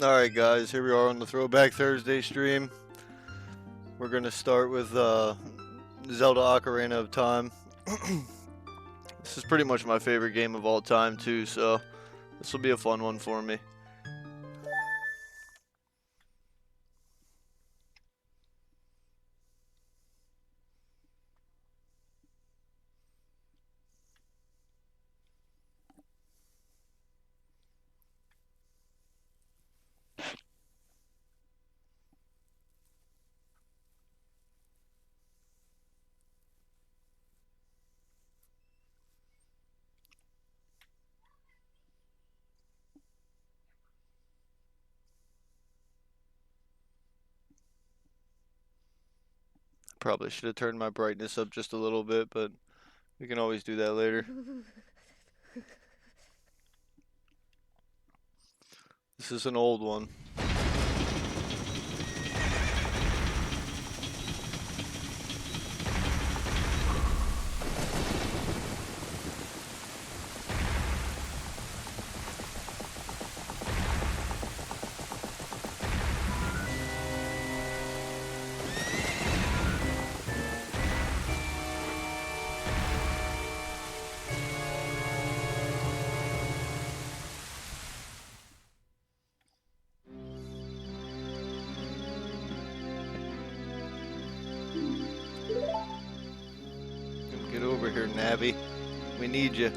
Alright guys, here we are on the Throwback Thursday stream. We're gonna start with Zelda Ocarina of Time. This is pretty much my favorite game of all time too, so this will be a fun one for me. Probably should have turned my brightness up just a little bit, but we can always do that later. This is an old one. Get over here, Nabby. We need you.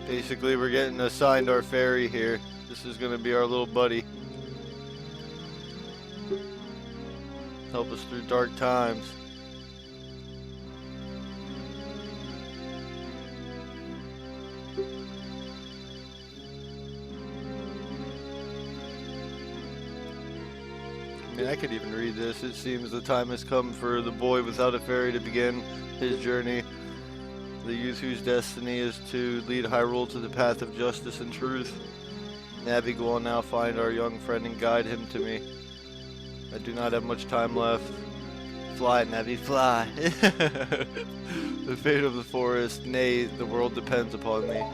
Basically, we're getting assigned our fairy here. This is gonna be our little buddy. Help us through dark times. I mean, I could even read this. It seems the time has come for the boy without a fairy to begin his journey. The youth whose destiny is to lead Hyrule to the path of justice and truth. Navi, go on now, find our young friend and guide him to me. I do not have much time left. Fly, Navi, fly. The fate of the forest, nay, the world depends upon thee.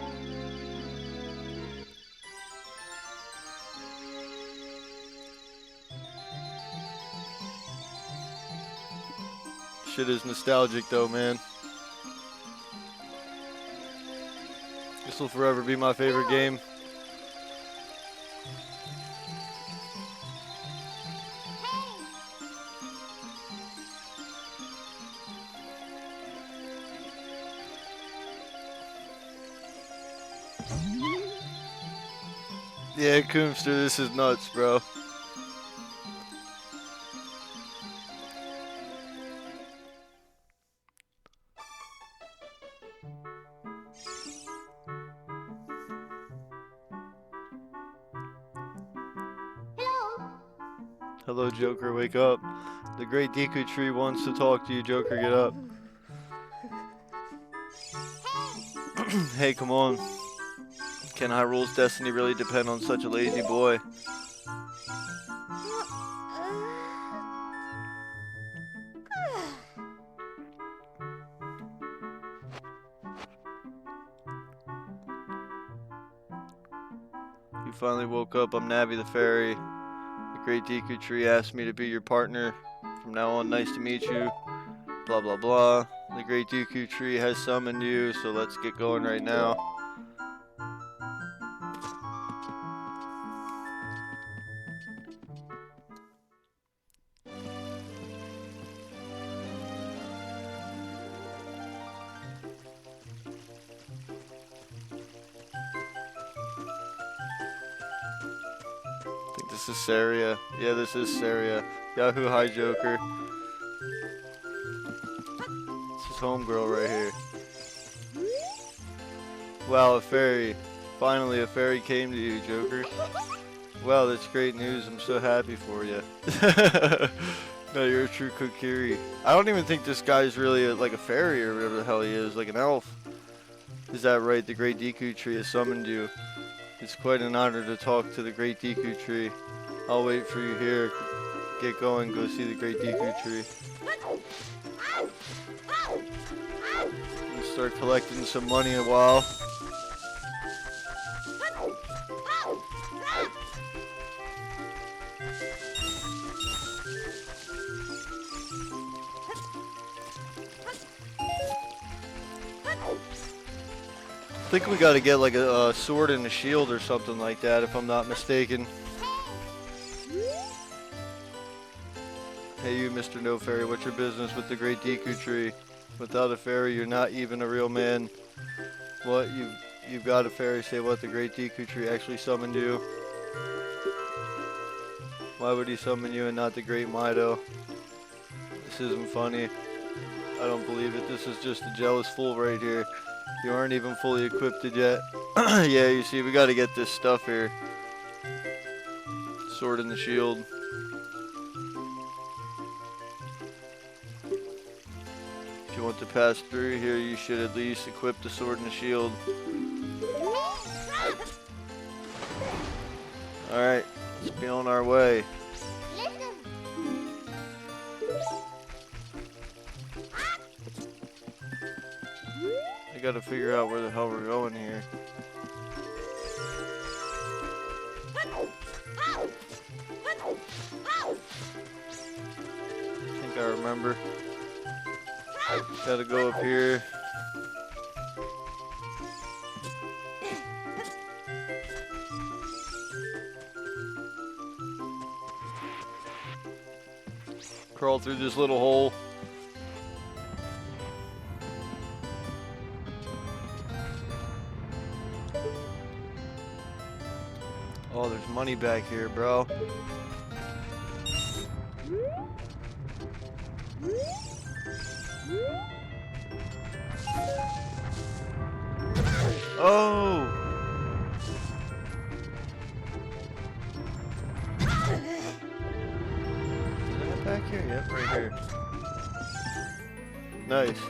Shit is nostalgic though, man. This will forever be my favorite game. Yeah, Coomster, this is nuts, bro. Hello, Joker, wake up. The great Deku Tree wants to talk to you, Joker, get up. Hey, come on. Can Hyrule's destiny really depend on such a lazy boy? You finally woke up. I'm Navi the Fairy. The great Deku Tree asked me to be your partner. From now on, nice to meet you. Blah, blah, blah. The great Deku Tree has summoned you, so let's get going right now. I think this is Saria. Yeah, this is Saria. Yahoo, hi, Joker. This is homegirl right here. Wow, a fairy. Finally, a fairy came to you, Joker. Wow, that's great news. I'm so happy for you. No, you're a true Kokiri. I don't even think this guy's really like a fairy or whatever the hell he is, like an elf. Is that right? The Great Deku Tree has summoned you. It's quite an honor to talk to the Great Deku Tree. I'll wait for you here. Get going, go see the Great Deku Tree. start collecting some money in a while. I think we gotta get like a sword and a shield or something like that, if I'm not mistaken. Hey you, Mr. No Fairy, what's your business with the Great Deku Tree? Without a fairy, you're not even a real man. What? You've got a fairy? Say what? The Great Deku Tree actually summoned you? Why would he summon you and not the Great Mido? This isn't funny. I don't believe it. This is just a jealous fool right here. You aren't even fully equipped yet. Yeah, you see, we gotta get this stuff here. Sword and the shield. If you want to pass through here, you should at least equip the sword and the shield. Alright, let's be on our way. I gotta figure out where the hell we're going here. I think I remember. Gotta go up here. Crawl through this little hole. Oh, there's money back here, bro. Oh! Is that back here? Yep, right here. Nice.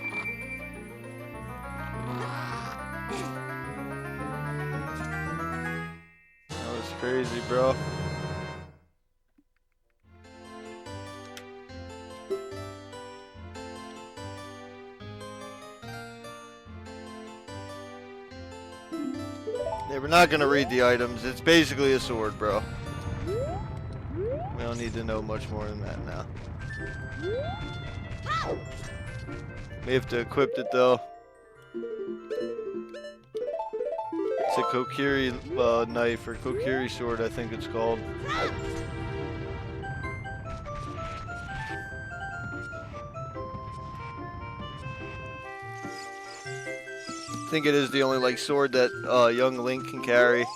That was crazy, bro. Yeah, we're not gonna read the items. It's basically a sword, bro. We don't need to know much more than that now. We have to equip it though. It's a Kokiri knife or Kokiri sword, I think it's called. I think it is the only like sword that young Link can carry. I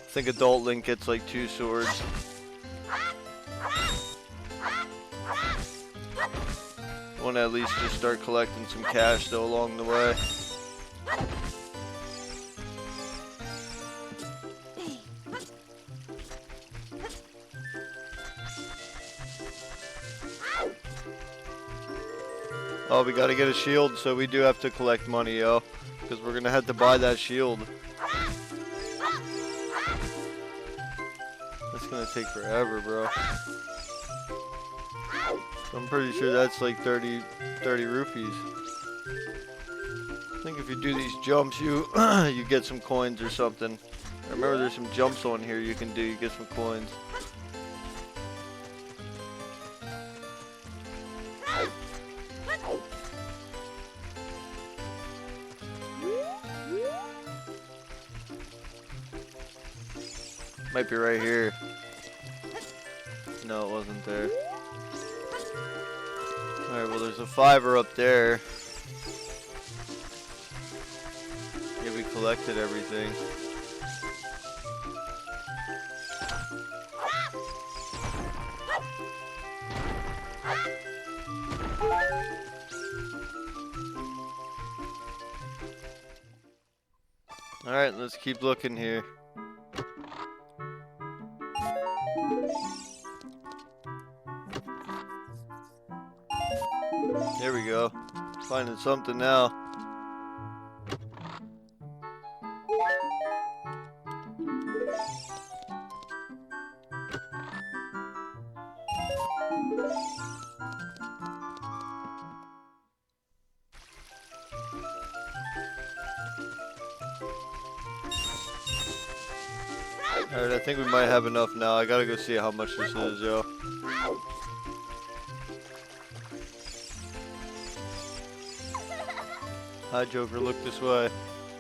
think adult Link gets like 2 swords. Want to at least just start collecting some cash though along the way. Oh, we gotta get a shield, so we do have to collect money, yo. Because we're gonna have to buy that shield. That's gonna take forever, bro. I'm pretty sure that's like 30 rupees. I think if you do these jumps, you you get some coins or something. I remember there's some jumps on here you can do, you get some coins. Might be right here. No, it wasn't there. Alright, well there's a 5er up there. Yeah, we collected everything. Alright, let's keep looking here. There we go. Finding something now. Alright, I think we might have enough now. I gotta go see how much this is, yo. Hi, Joker, look this way.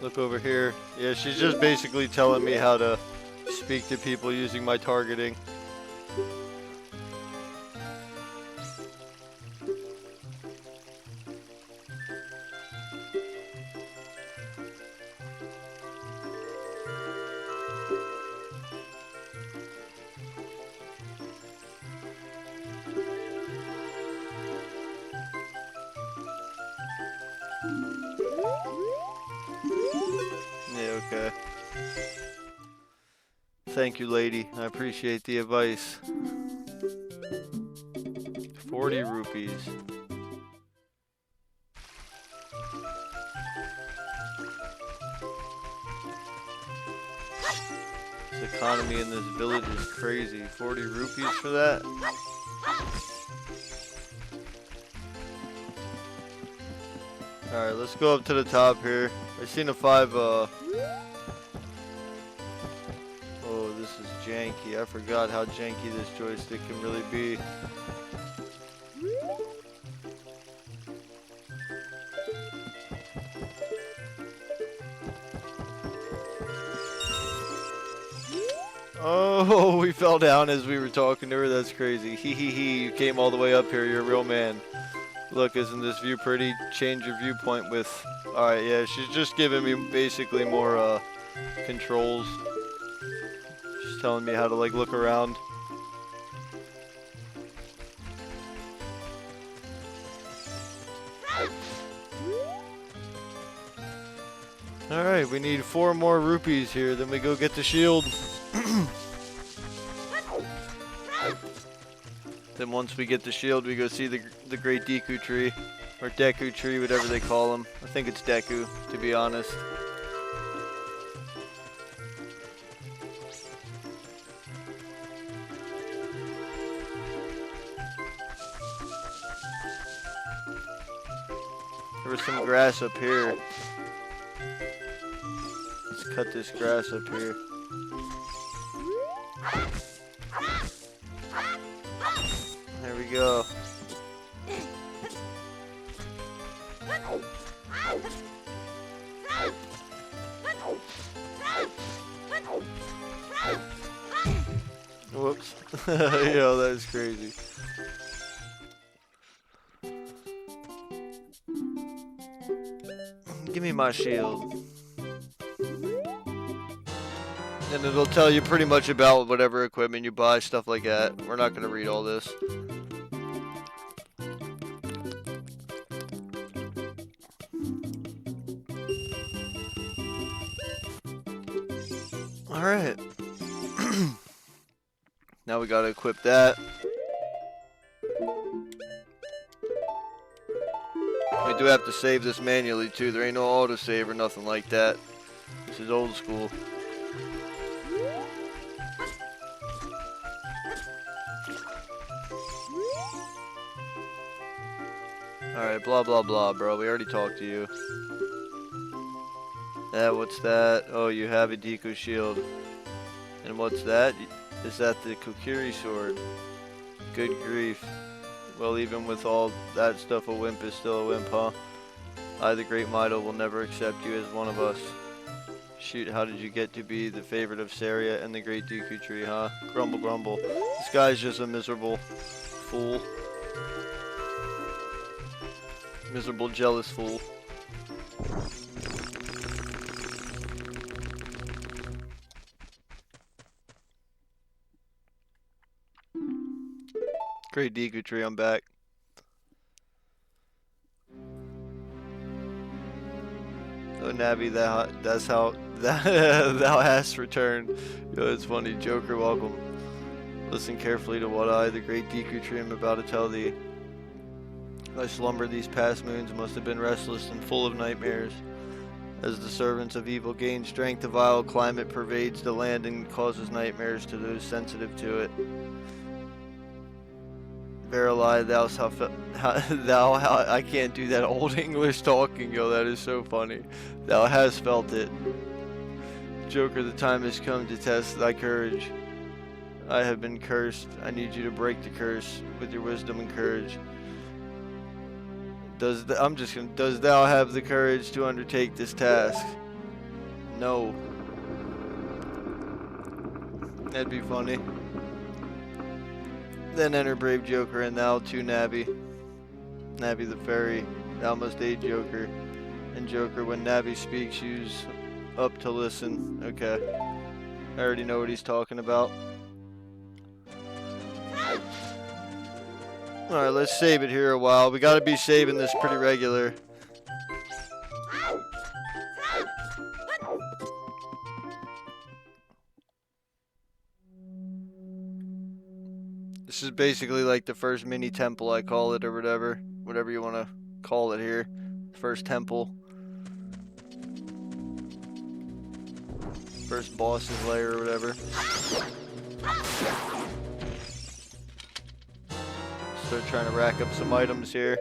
Look over here. Yeah, she's just basically telling me how to speak to people using my targeting. Yeah, okay. Thank you, lady. I appreciate the advice. 40 rupees. This economy in this village is crazy. 40 rupees for that? Alright, let's go up to the top here. I seen a 5, Oh, this is janky. I forgot how janky this joystick can really be. Oh, we fell down as we were talking to her. That's crazy. Hee hee hee. You came all the way up here. You're a real man. Look, isn't this view pretty? Change your viewpoint with... Alright, yeah, she's just giving me basically more, controls. Just telling me how to, like, look around. Alright, we need 4 more rupees here, then we go get the shield. Then once we get the shield, we go see the Great Deku Tree. Or Deku Tree, whatever they call him. I think it's Deku, to be honest. There was some grass up here. Let's cut this grass up here. There we go. Whoops. Yo, that is crazy. Give me my shield. And it'll tell you pretty much about whatever equipment you buy, stuff like that. We're not going to read all this. Alright. Now we gotta equip that. We do have to save this manually too. There ain't no autosave or nothing like that. This is old school. Alright, blah blah blah, bro. We already talked to you. What's that? Oh, you have a Deku shield. And what's that? Is that the Kokiri sword? Good grief. Well, even with all that stuff, a wimp is still a wimp, huh? I, the Great Mido, will never accept you as one of us. Shoot, how did you get to be the favorite of Saria and the Great Deku Tree, huh? Grumble, grumble. This guy's just a miserable fool. Miserable, jealous fool. Great Deku Tree, I'm back. Oh, Navi, that's how thou hast returned. Yo, it's funny. Joker, welcome. Listen carefully to what I, the Great Deku Tree, am about to tell thee. Thy slumber these past moons must have been restless and full of nightmares. As the servants of evil gain strength, a vile climate pervades the land and causes nightmares to those sensitive to it. Verily, I can't do that old English talking, yo, that is so funny. Thou hast felt it. Joker, the time has come to test thy courage. I have been cursed. I need you to break the curse with your wisdom and courage. Does thou have the courage to undertake this task? No. That'd be funny. Then enter brave Joker, and thou too, Navi. Navi the fairy, thou must aid Joker. And Joker, when Navi speaks, use up to listen. Okay. I already know what he's talking about. Alright, let's save it here a while. We gotta be saving this pretty regular. This is basically like the first mini temple, I call it, or whatever. Whatever you want to call it here. First temple. First boss's lair or whatever. Start trying to rack up some items here.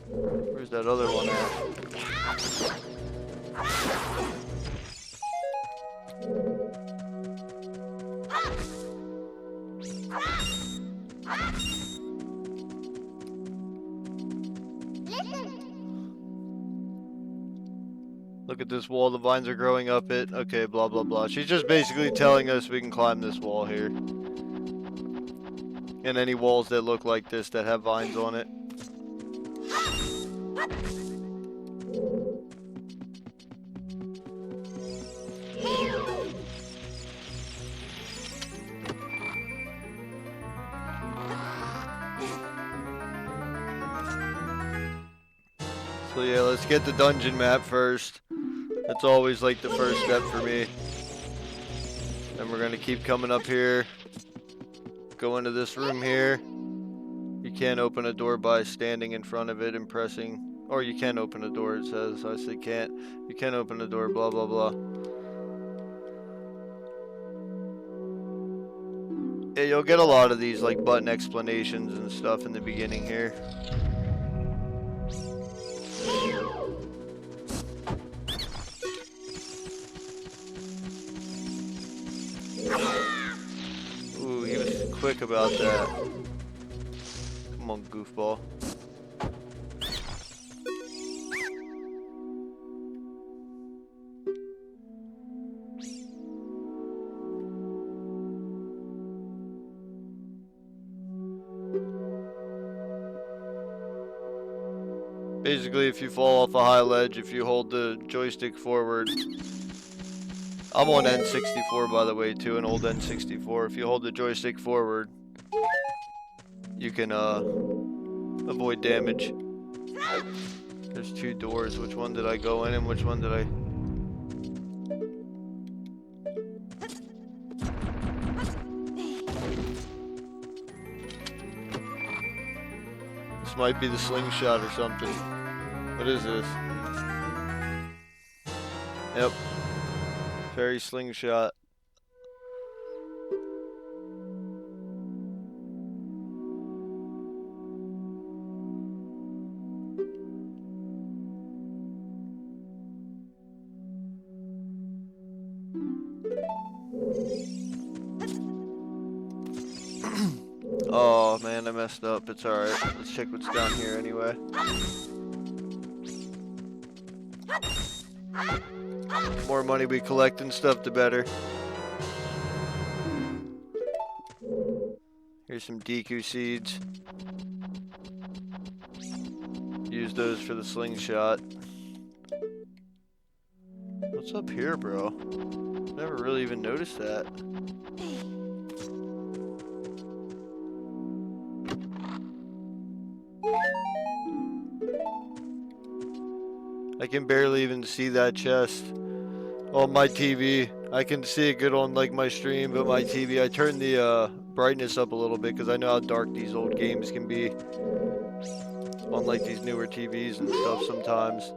Where's that other one at? Look at this wall, the vines are growing up it. Okay, blah blah blah. She's just basically telling us we can climb this wall here. And any walls that look like this that have vines on it. So yeah, let's get the dungeon map first. That's always like the first step for me. Then we're gonna keep coming up here. Go into this room here. You can't open a door by standing in front of it and pressing. Or you can open a door, it says. I say can't. You can open a door, blah blah blah. Yeah, you'll get a lot of these like button explanations and stuff in the beginning here. Ooh, he was quick about that. Come on, goofball. Basically, if you fall off a high ledge, if you hold the joystick forward. I'm on N64, by the way, too, an old N64. If you hold the joystick forward, you can avoid damage. There's two doors. Which one did I go in and which one did I... This might be the slingshot or something. What is this? Yep. Fairy slingshot. Oh man, I messed up. It's alright. Let's check what's down here anyway. The more money we collect and stuff, the better. Here's some Deku seeds. Use those for the slingshot. What's up here, bro? Never really even noticed that. I can barely even see that chest on my TV. I can see it good on like my stream, but my TV, I turned the brightness up a little bit because I know how dark these old games can be on like these newer TVs and stuff sometimes.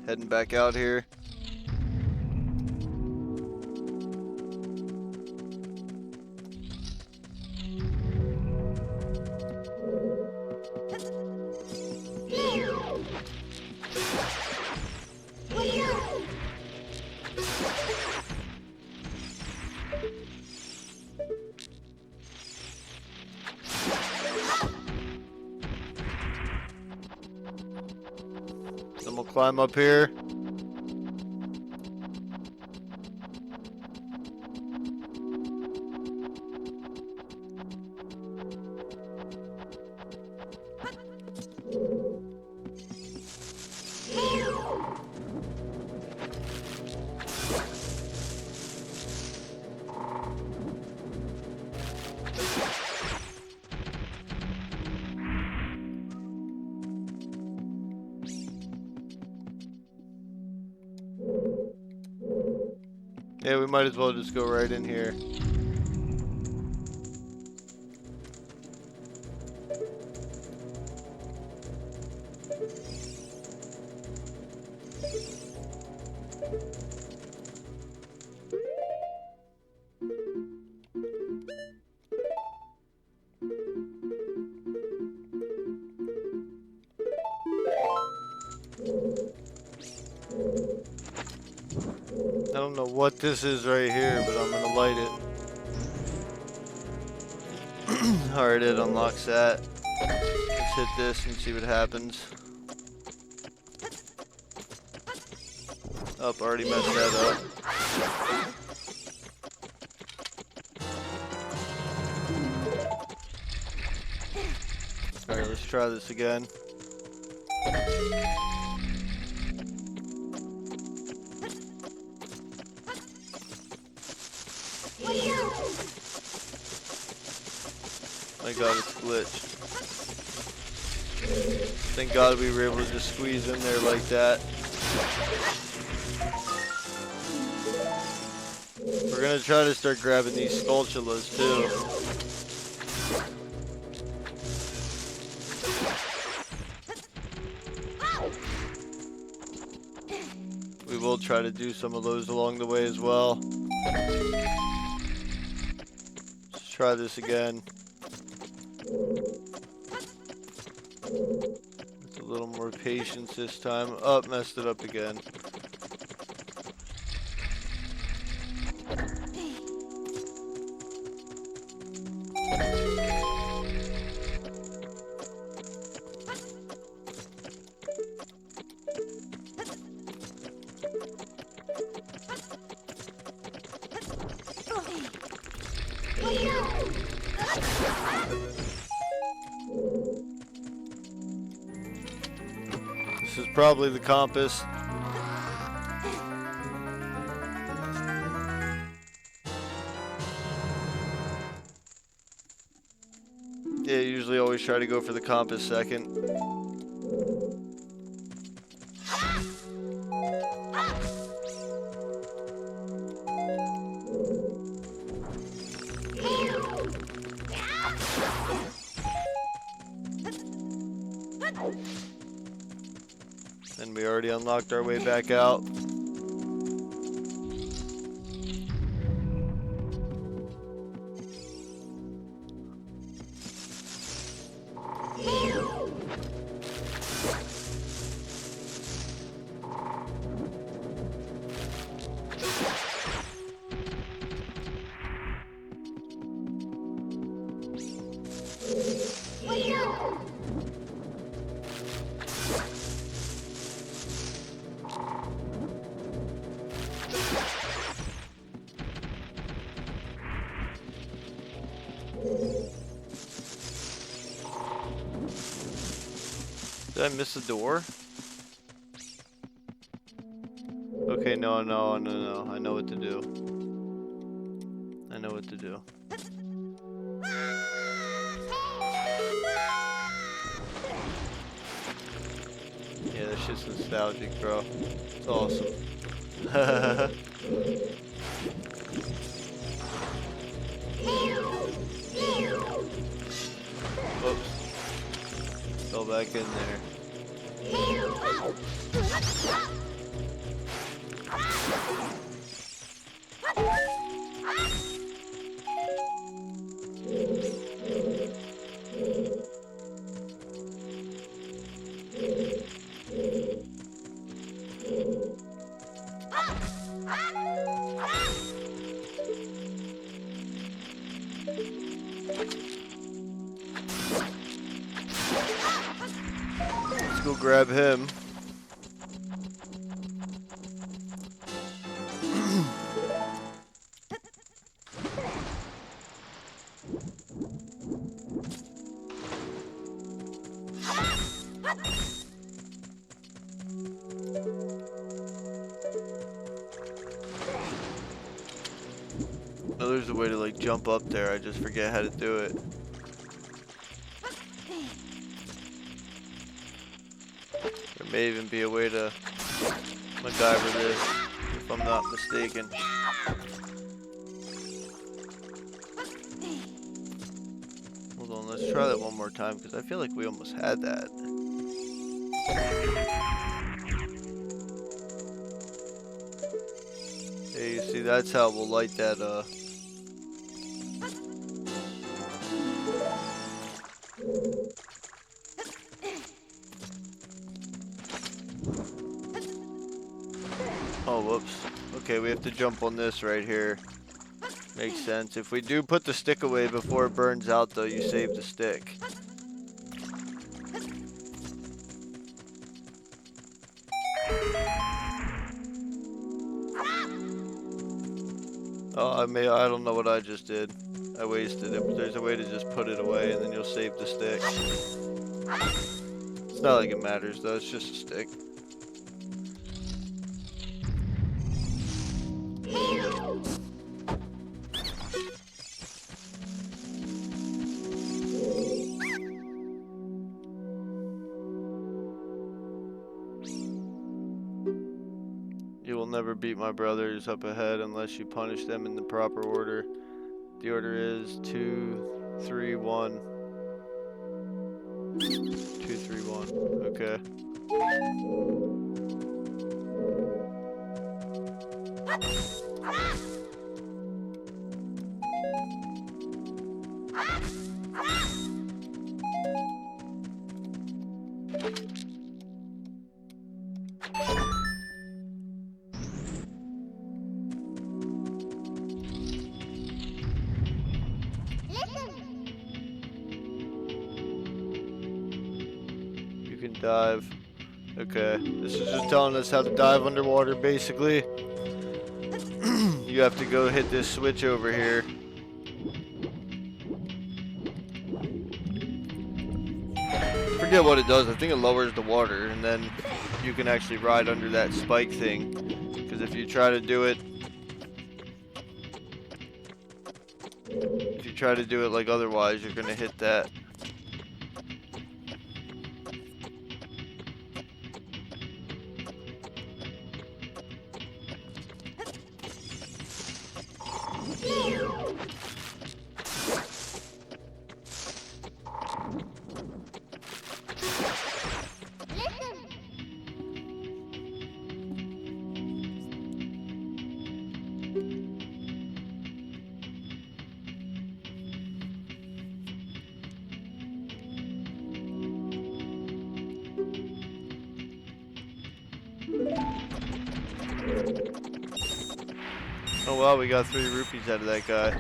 Heading back out here. Then we'll climb up here. Yeah, we might as well just go right in here. I don't know what this is right here, but I'm gonna light it. Alright, it unlocks that. Let's hit this and see what happens. Oh, already messed that up. Alright, let's try this again. My god, it's glitched. Thank god we were able to just squeeze in there like that. We're gonna try to start grabbing these sculptulas too. We will try to do some of those along the way as well. Let's try this again. With a little more patience this time. Oh, messed it up again. This is probably the compass. Yeah, usually always try to go for the compass second. And we already unlocked our way back out. Did I miss a door? Okay, no. I know what to do. I know what to do. Yeah, that shit's nostalgic, bro. It's awesome. Whoops. Fell back in there. Let's go grab him. Oh, there's a way to like jump up there. I just forget how to do it. There may even be a way to MacGyver this, if I'm not mistaken. Hold on, let's try that one more time because I feel like we almost had that. Hey, you see, that's how we'll light that, Oh, whoops. Okay, we have to jump on this right here. Makes sense. If we do put the stick away before it burns out, though, you save the stick. Oh, I don't know what I just did. I wasted it, but there's a way to just put it away and then you'll save the stick. It's not like it matters though, it's just a stick. You will never beat my brothers up ahead unless you punish them in the proper order. The order is 2, 3, 1. 2, 3, 1. Okay. Dive. Okay, this is just telling us how to dive underwater, basically. You have to go hit this switch over here. Forget what it does. I think it lowers the water, and then you can actually ride under that spike thing. Because if you try to do it... If you try to do it like otherwise, you're going to hit that. Oh well, we got 3 rupees out of that guy.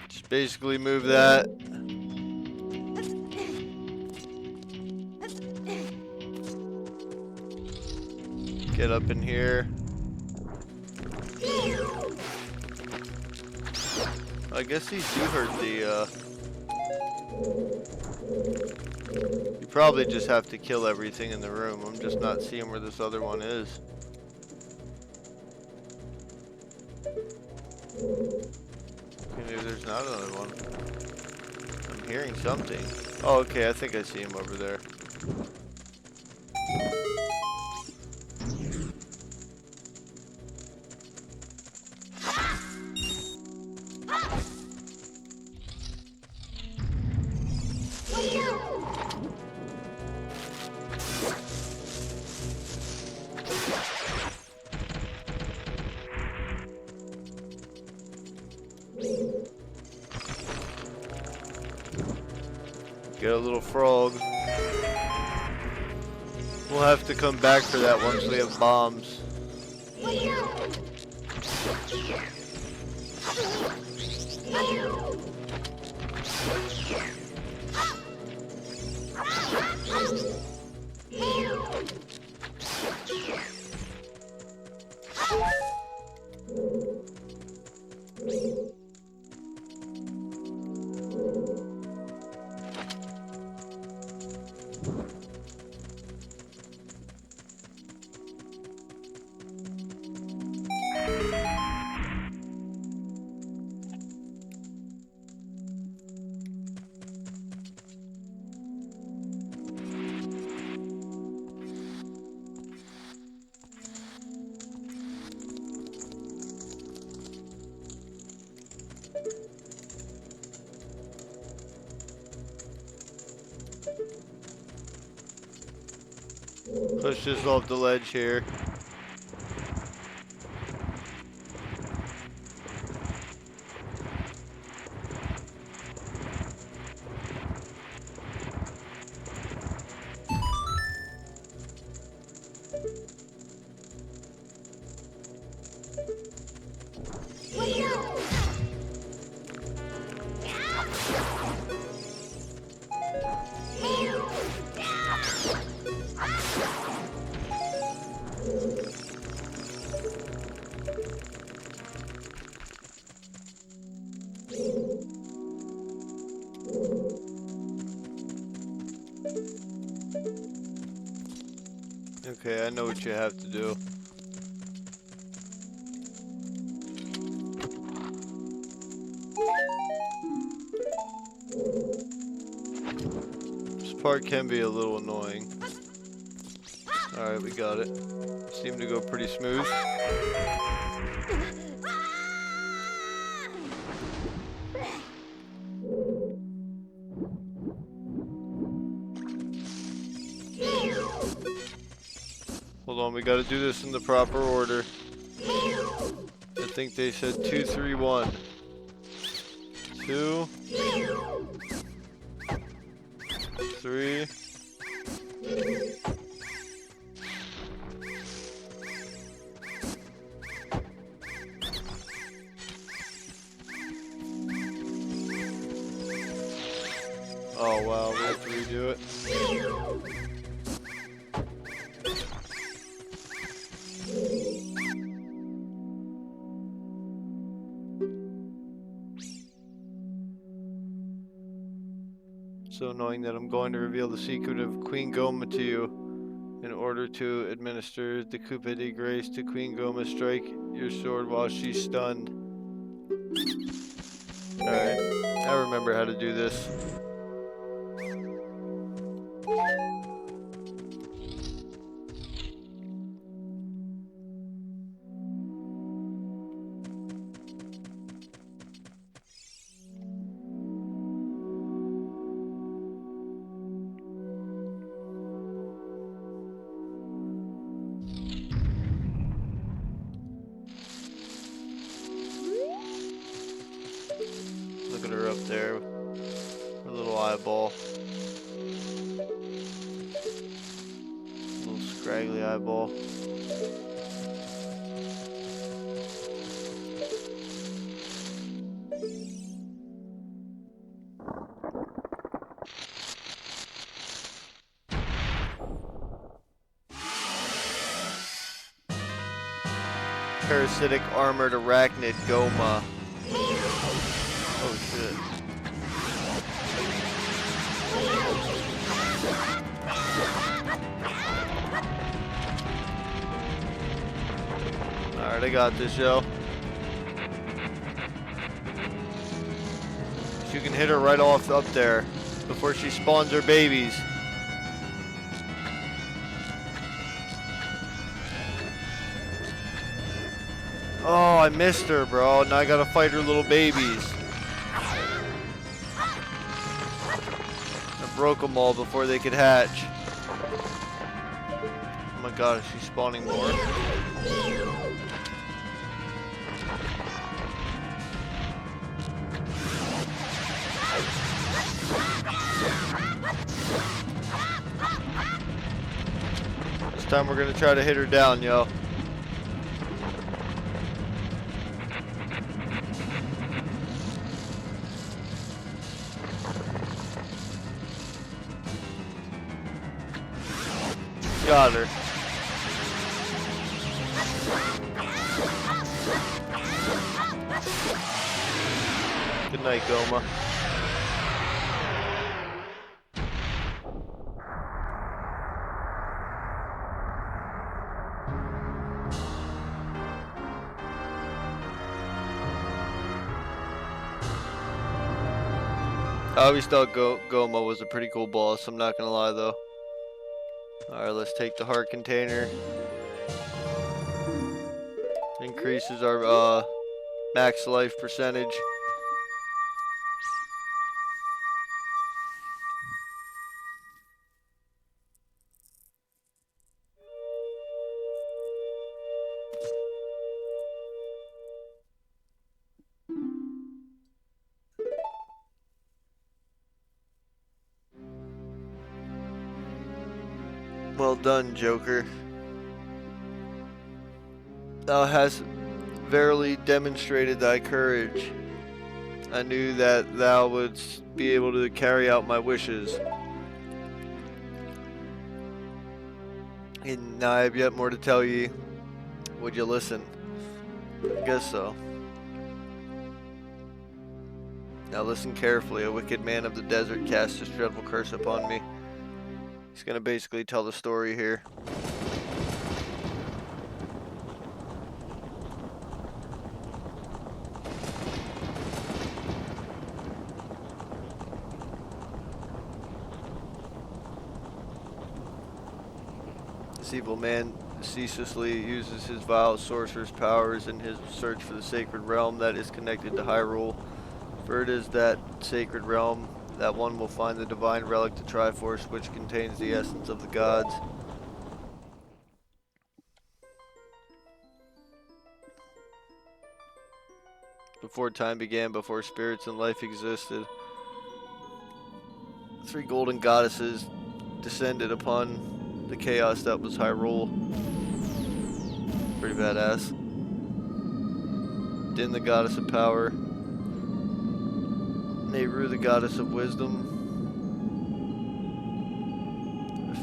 Just basically move that. Get up in here. I guess these do hurt the, You probably just have to kill everything in the room. I'm just not seeing where this other one is. Okay, maybe there's not another one. I'm hearing something. Oh, okay, I think I see him over there. Get a little frog. We'll have to come back for that once we have bombs. Push this off the ledge here. Okay, I know what you have to do. This part can be a little annoying. Alright, we got it. Seemed to go pretty smooth. Hold on, we gotta do this in the proper order. I think they said 2, 3, 1. 2, 3. Oh wow, we have to redo it. So annoying that I'm going to reveal the secret of Queen Goma to you. In order to administer the Coupe de Grace to Queen Goma, strike your sword while she's stunned. Alright, I remember how to do this. Look at her up there, her little eyeball. Little scraggly eyeball. Parasitic armored arachnid Goma. Oh shit. Alright, I got this, yo. You can hit her right off up there before she spawns her babies. Oh, I missed her, bro. Now I gotta fight her little babies. I broke them all before they could hatch. Oh my god, is she spawning more? time we're gonna try to hit her down, yo. Got her. Good night, Goma. I always thought Goma was a pretty cool boss, I'm not gonna lie though. Alright, let's take the heart container. Increases our max life percentage. Well done, Joker. Thou hast verily demonstrated thy courage. I knew that thou wouldst be able to carry out my wishes. And now I have yet more to tell ye. Would you listen? I guess so. Now listen carefully. A wicked man of the desert cast this dreadful curse upon me. He's gonna basically tell the story here. This evil man ceaselessly uses his vile sorcerer's powers in his search for the sacred realm that is connected to Hyrule. For it is that sacred realm that one will find the divine relic, the Triforce, which contains the essence of the gods. Before time began, before spirits and life existed, 3 golden goddesses descended upon the chaos that was Hyrule. Pretty badass. Din, the goddess of power. Nehru, the goddess of wisdom.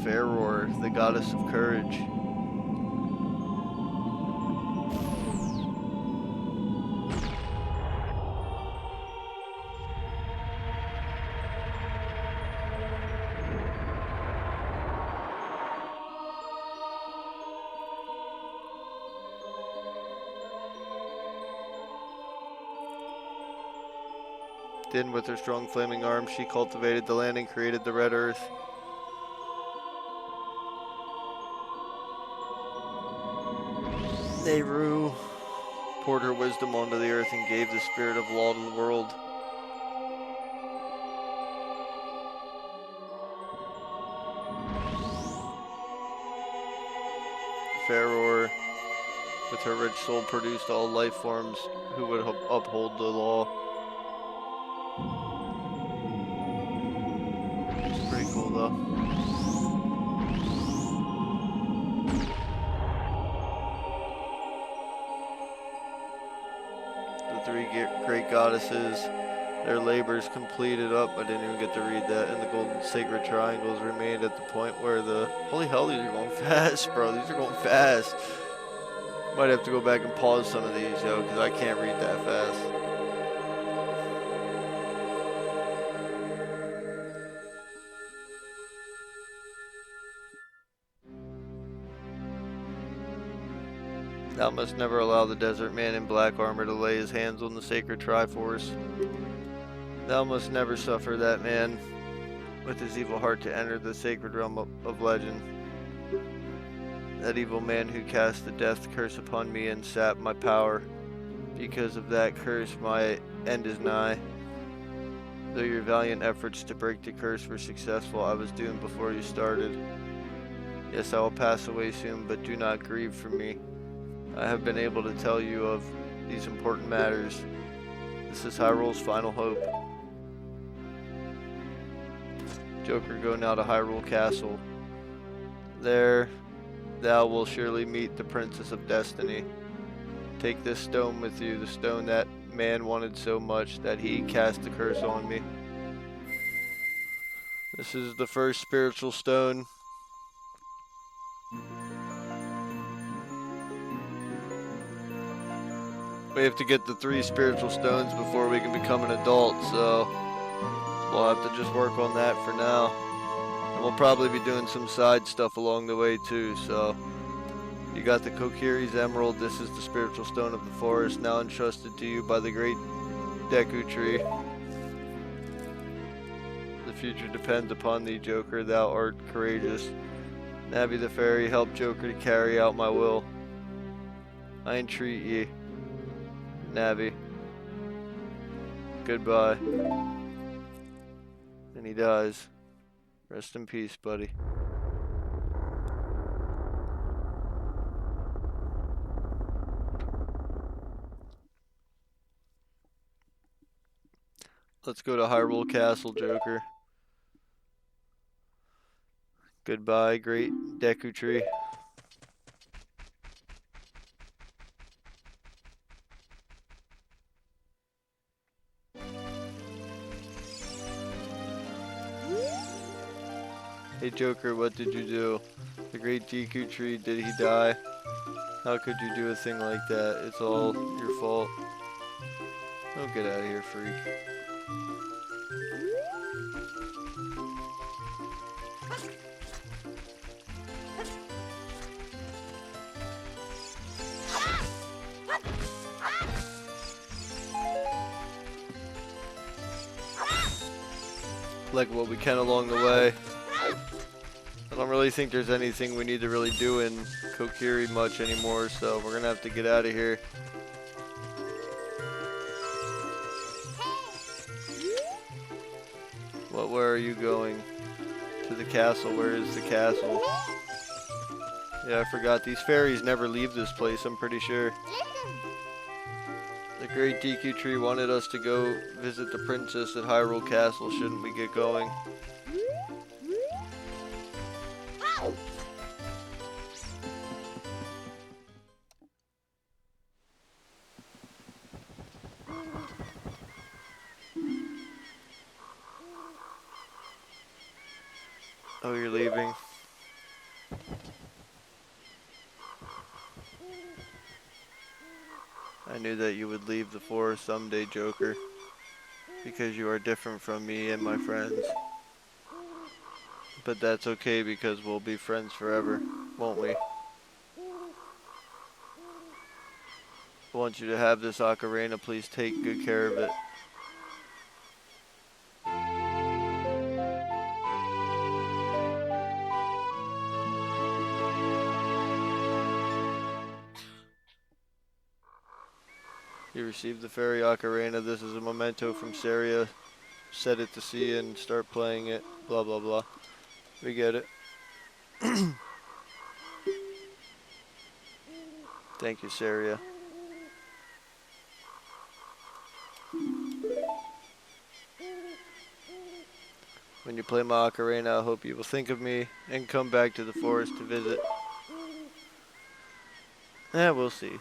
Faror, the goddess of courage. Din, with her strong flaming arms, she cultivated the land and created the red earth. Nehru poured her wisdom onto the earth and gave the spirit of law to the world. Faror, with her rich soul, produced all life forms who would uphold the law. It's pretty cool though. The 3 great goddesses, their labors completed up. I didn't even get to read that. And the golden sacred triangles remained at the point where the... Holy hell, these are going fast, bro. These are going fast. Might have to go back and pause some of these, yo, because I can't read that fast. Thou must never allow the desert man in black armor to lay his hands on the sacred Triforce. Thou must never suffer that man with his evil heart to enter the sacred realm of legend. That evil man who cast the death curse upon me and sapped my power. Because of that curse, my end is nigh. Though your valiant efforts to break the curse were successful, I was doomed before you started. Yes, I will pass away soon, but do not grieve for me. I have been able to tell you of these important matters. This is Hyrule's final hope. Joker, go now to Hyrule Castle. There, thou will surely meet the Princess of Destiny. Take this stone with you, the stone that man wanted so much that he cast a curse on me. This is the first spiritual stone. We have to get the 3 spiritual stones before we can become an adult, so we'll have to just work on that for now. And we'll probably be doing some side stuff along the way too, so. You got the Kokiri's Emerald. This is the spiritual stone of the forest, now entrusted to you by the great Deku Tree. The future depends upon thee, Joker. Thou art courageous. Navi the fairy, help Joker to carry out my will. I entreat ye. Navi. Goodbye. And he dies. Rest in peace, buddy. Let's go to Hyrule Castle, Joker. Goodbye, great Deku Tree. Hey Joker, what did you do? The great Deku Tree, did he die? How could you do a thing like that? It's all your fault. Oh, get out of here, freak. Collect what we can along the way. I don't really think there's anything we need to really do in Kokiri much anymore, so we're gonna have to get out of here. Where are you going? To the castle. Where is the castle? Yeah, I forgot. These fairies never leave this place, I'm pretty sure. The great Deku Tree wanted us to go visit the princess at Hyrule Castle. Shouldn't we get going? Oh, you're leaving. I knew that you would leave the forest someday, Joker. Because you are different from me and my friends. But that's okay because we'll be friends forever, won't we? I want you to have this ocarina. Please take good care of it. You received the fairy ocarina. This is a memento from Saria. Set it to sea and start playing it. Blah, blah, blah. We get it. Thank you, Saria. When you play my ocarina, I hope you will think of me and come back to the forest to visit. We'll see.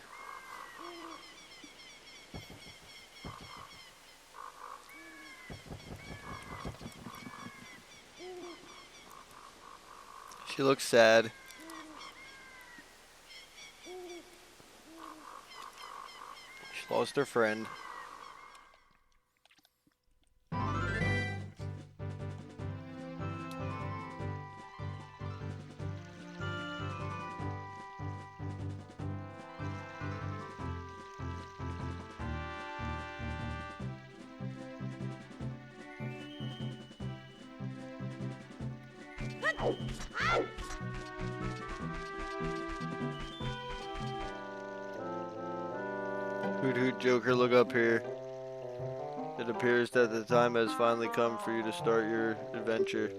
She looks sad. She lost her friend. Hoot hoot, Joker, look up here. It appears that the time has finally come for you to start your adventure.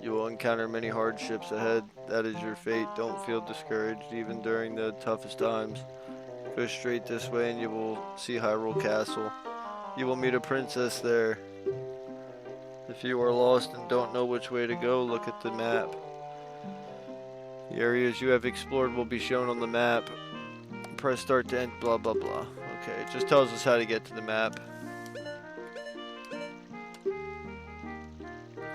You will encounter many hardships ahead. That is your fate. Don't feel discouraged, even during the toughest times. Go straight this way and you will see Hyrule Castle. You will meet a princess there. If you are lost and don't know which way to go, look at the map. The areas you have explored will be shown on the map. Press start to end, blah blah blah. Okay, it just tells us how to get to the map.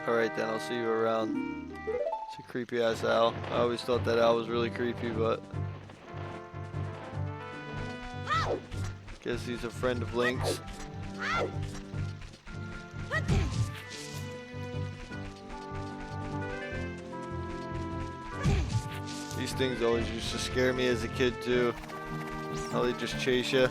Alright then, I'll see you around. It's a creepy ass owl. I always thought that owl was really creepy, but guess he's a friend of Link's. These things always used to scare me as a kid too. How they just chase you.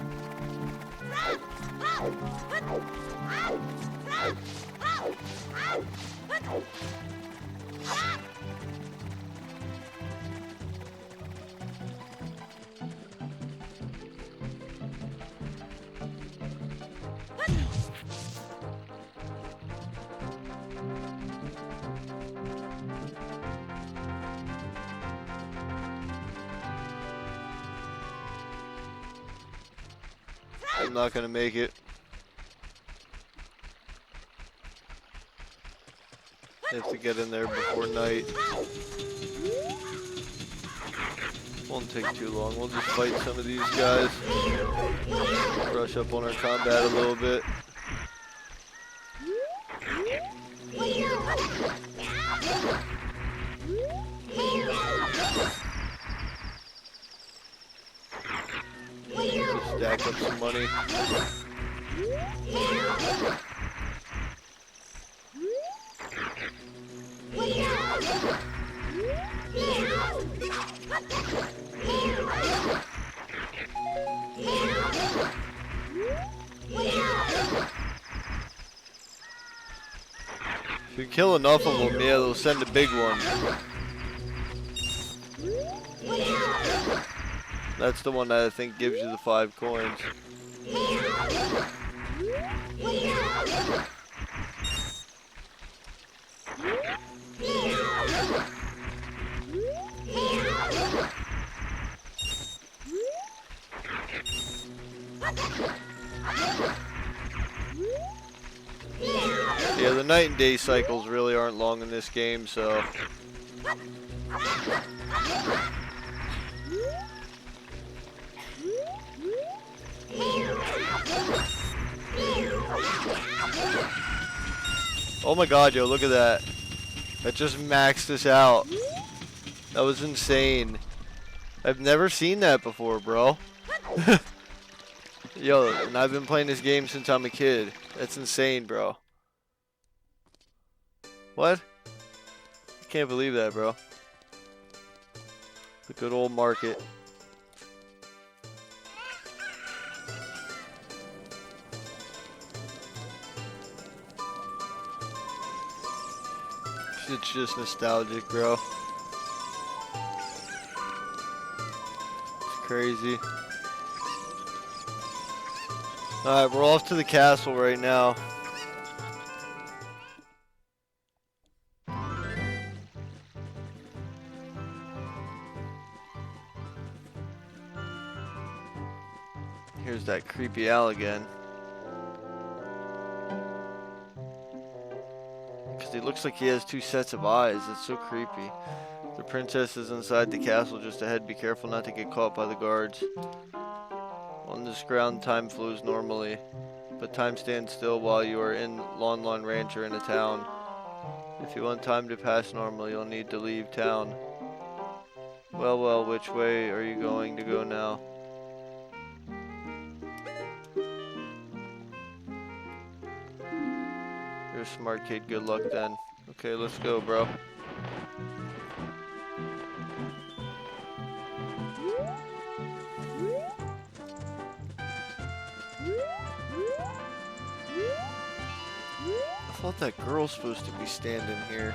I'm not gonna make it. I have to get in there before night. Won't take too long. We'll just fight some of these guys. Brush up on our combat a little bit. Just stack up some money. If you kill enough of them, yeah, they'll send a big one. That's the one that I think gives you the 5 coins. Yeah, the night and day cycles really aren't long in this game, so oh my god, yo, look at that. That just maxed us out. That was insane. I've never seen that before, bro. Yo, and I've been playing this game since I'm a kid. That's insane, bro. What? I can't believe that, bro. The good old market. It's just nostalgic, bro. It's crazy. Alright, we're off to the castle right now. Here's that creepy owl again. Because he looks like he has 2 sets of eyes. It's so creepy. The princess is inside the castle just ahead. Be careful not to get caught by the guards. On this ground, time flows normally, but time stands still while you are in Lon Lon Ranch or in a town. If you want time to pass normally, you'll need to leave town. Well, well, which way are you going to go now? You're a smart kid, good luck then. Okay, let's go, bro. I thought that girl's supposed to be standing here.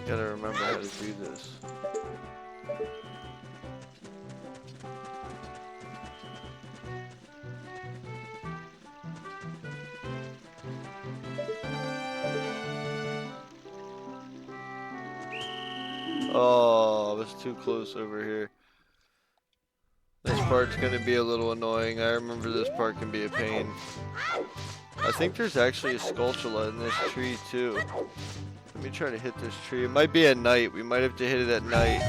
Gotta remember how to do this. Oh, I was too close over here. This part's gonna be a little annoying. I remember this part can be a pain. I think there's actually a Skulltula in this tree too. Let me try to hit this tree. It might be at night. We might have to hit it at night.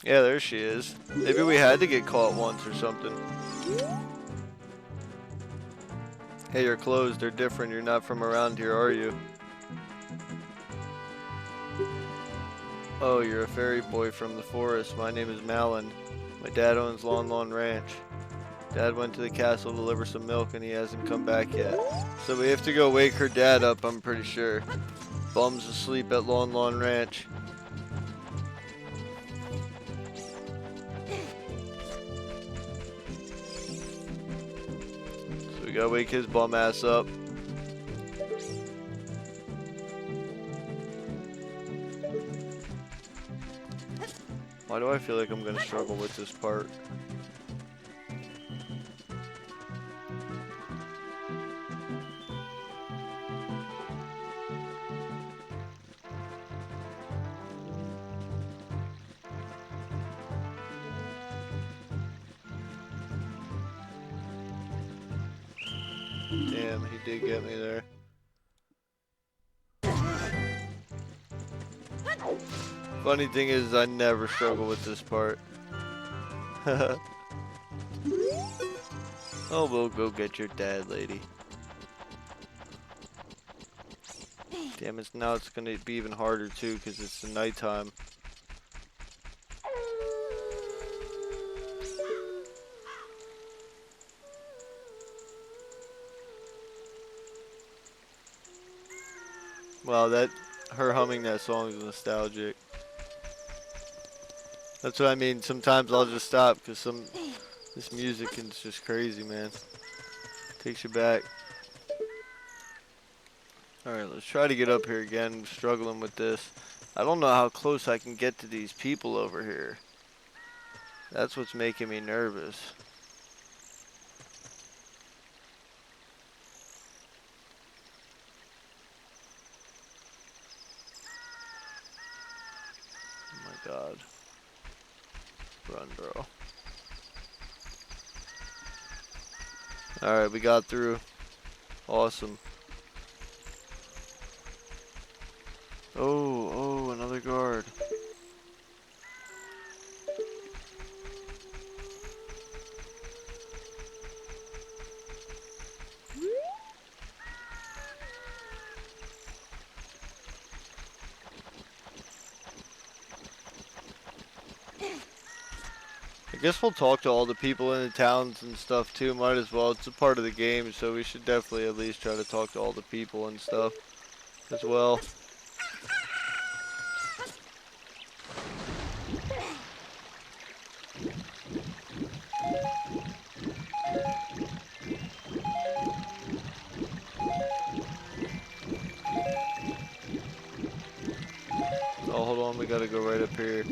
Yeah, there she is. Maybe we had to get caught once or something. Hey, your clothes, they're different. You're not from around here, are you? Oh, you're a fairy boy from the forest. My name is Malin. My dad owns Lon Lon Ranch. Dad went to the castle to deliver some milk and he hasn't come back yet. So we have to go wake her dad up, I'm pretty sure. Bum's asleep at Lon Lon Ranch. So we gotta wake his bum ass up. Why do I feel like I'm gonna struggle with this part? Damn, he did get me there. Funny thing is, I never struggle with this part. Oh, we'll go get your dad, lady. Damn it, now it's gonna be even harder too, because it's the nighttime. Wow, her humming that song is nostalgic. That's what I mean. Sometimes I'll just stop because this music is just crazy, man. Takes you back. Alright, let's try to get up here again. I'm struggling with this. I don't know how close I can get to these people over here. That's what's making me nervous. Oh my god. Run, bro. Alright, we got through. Awesome. Oh, another guard. I guess we'll talk to all the people in the towns and stuff too, might as well. It's a part of the game, so we should definitely at least try to talk to all the people and stuff as well. Oh, hold on, we gotta go right up here.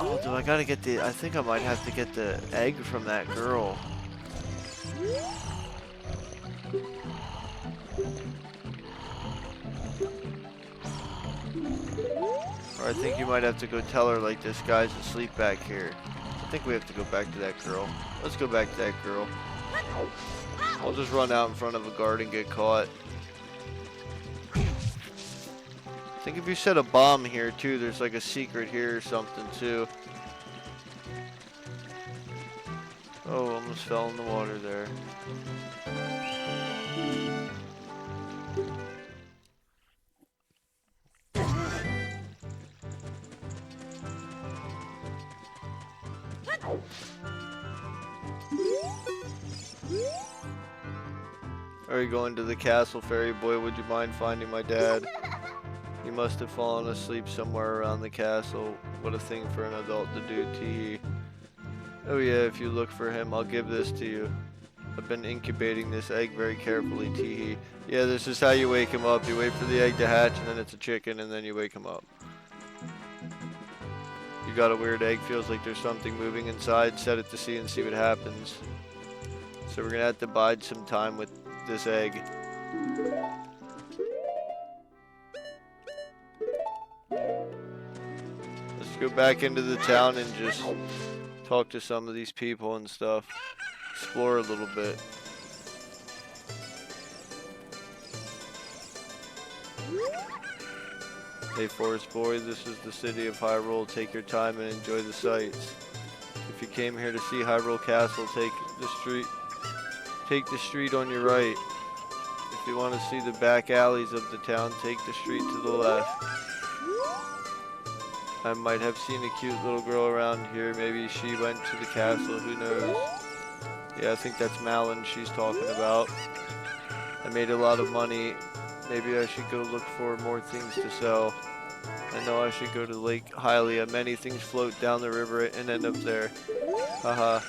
Oh, do I gotta get I think I might have to get the egg from that girl. Or I think you might have to go tell her, like, this guy's asleep back here. I think we have to go back to that girl. Let's go back to that girl. I'll just run out in front of a guard and get caught. I think if you set a bomb here, too, there's like a secret here or something, too. Oh, almost fell in the water there. Are you going to the castle, fairy boy? Would you mind finding my dad? You must have fallen asleep somewhere around the castle. What a thing for an adult to do, Teehee. Oh yeah, if you look for him, I'll give this to you. I've been incubating this egg very carefully, Teehee. Yeah, this is how you wake him up. You wait for the egg to hatch, and then it's a chicken, and then you wake him up. You got a weird egg, feels like there's something moving inside. Set it to sea and see what happens. So we're gonna have to bide some time with this egg. Let's go back into the town and just talk to some of these people and stuff. Explore a little bit. Hey Forest Boy, this is the city of Hyrule. Take your time and enjoy the sights. If you came here to see Hyrule Castle, take the street on your right. If you want to see the back alleys of the town, take the street to the left. I might have seen a cute little girl around here. Maybe she went to the castle, who knows? Yeah, I think that's Malin she's talking about. I made a lot of money. Maybe I should go look for more things to sell. I know I should go to Lake Hylia. Many things float down the river and end up there. Haha.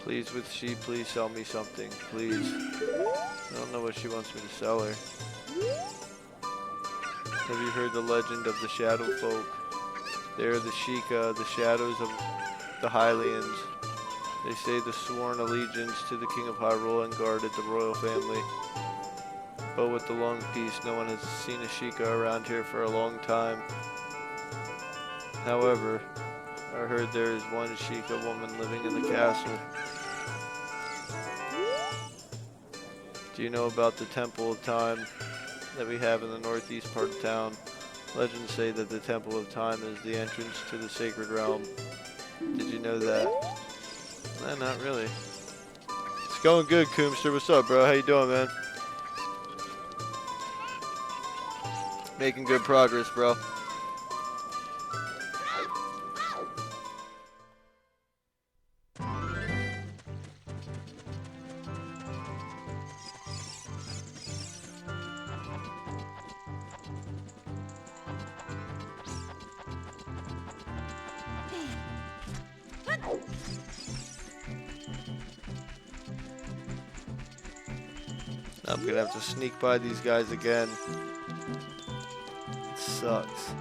Please, with she, please sell me something. Please. I don't know what she wants me to sell her. Have you heard the legend of the Shadow Folk? They are the Sheikah, the shadows of the Hylians. They say the sworn allegiance to the King of Hyrule and guarded the royal family. But with the long peace, no one has seen a Sheikah around here for a long time. However, I heard there is one Sheikah woman living in the castle. Do you know about the Temple of Time that we have in the northeast part of town? Legends say that the Temple of Time is the entrance to the sacred realm. Did you know that? Nah, not really. It's going good, Coomster. What's up, bro? How you doing, man? Making good progress, bro. I'm gonna have to sneak by these guys again. It sucks.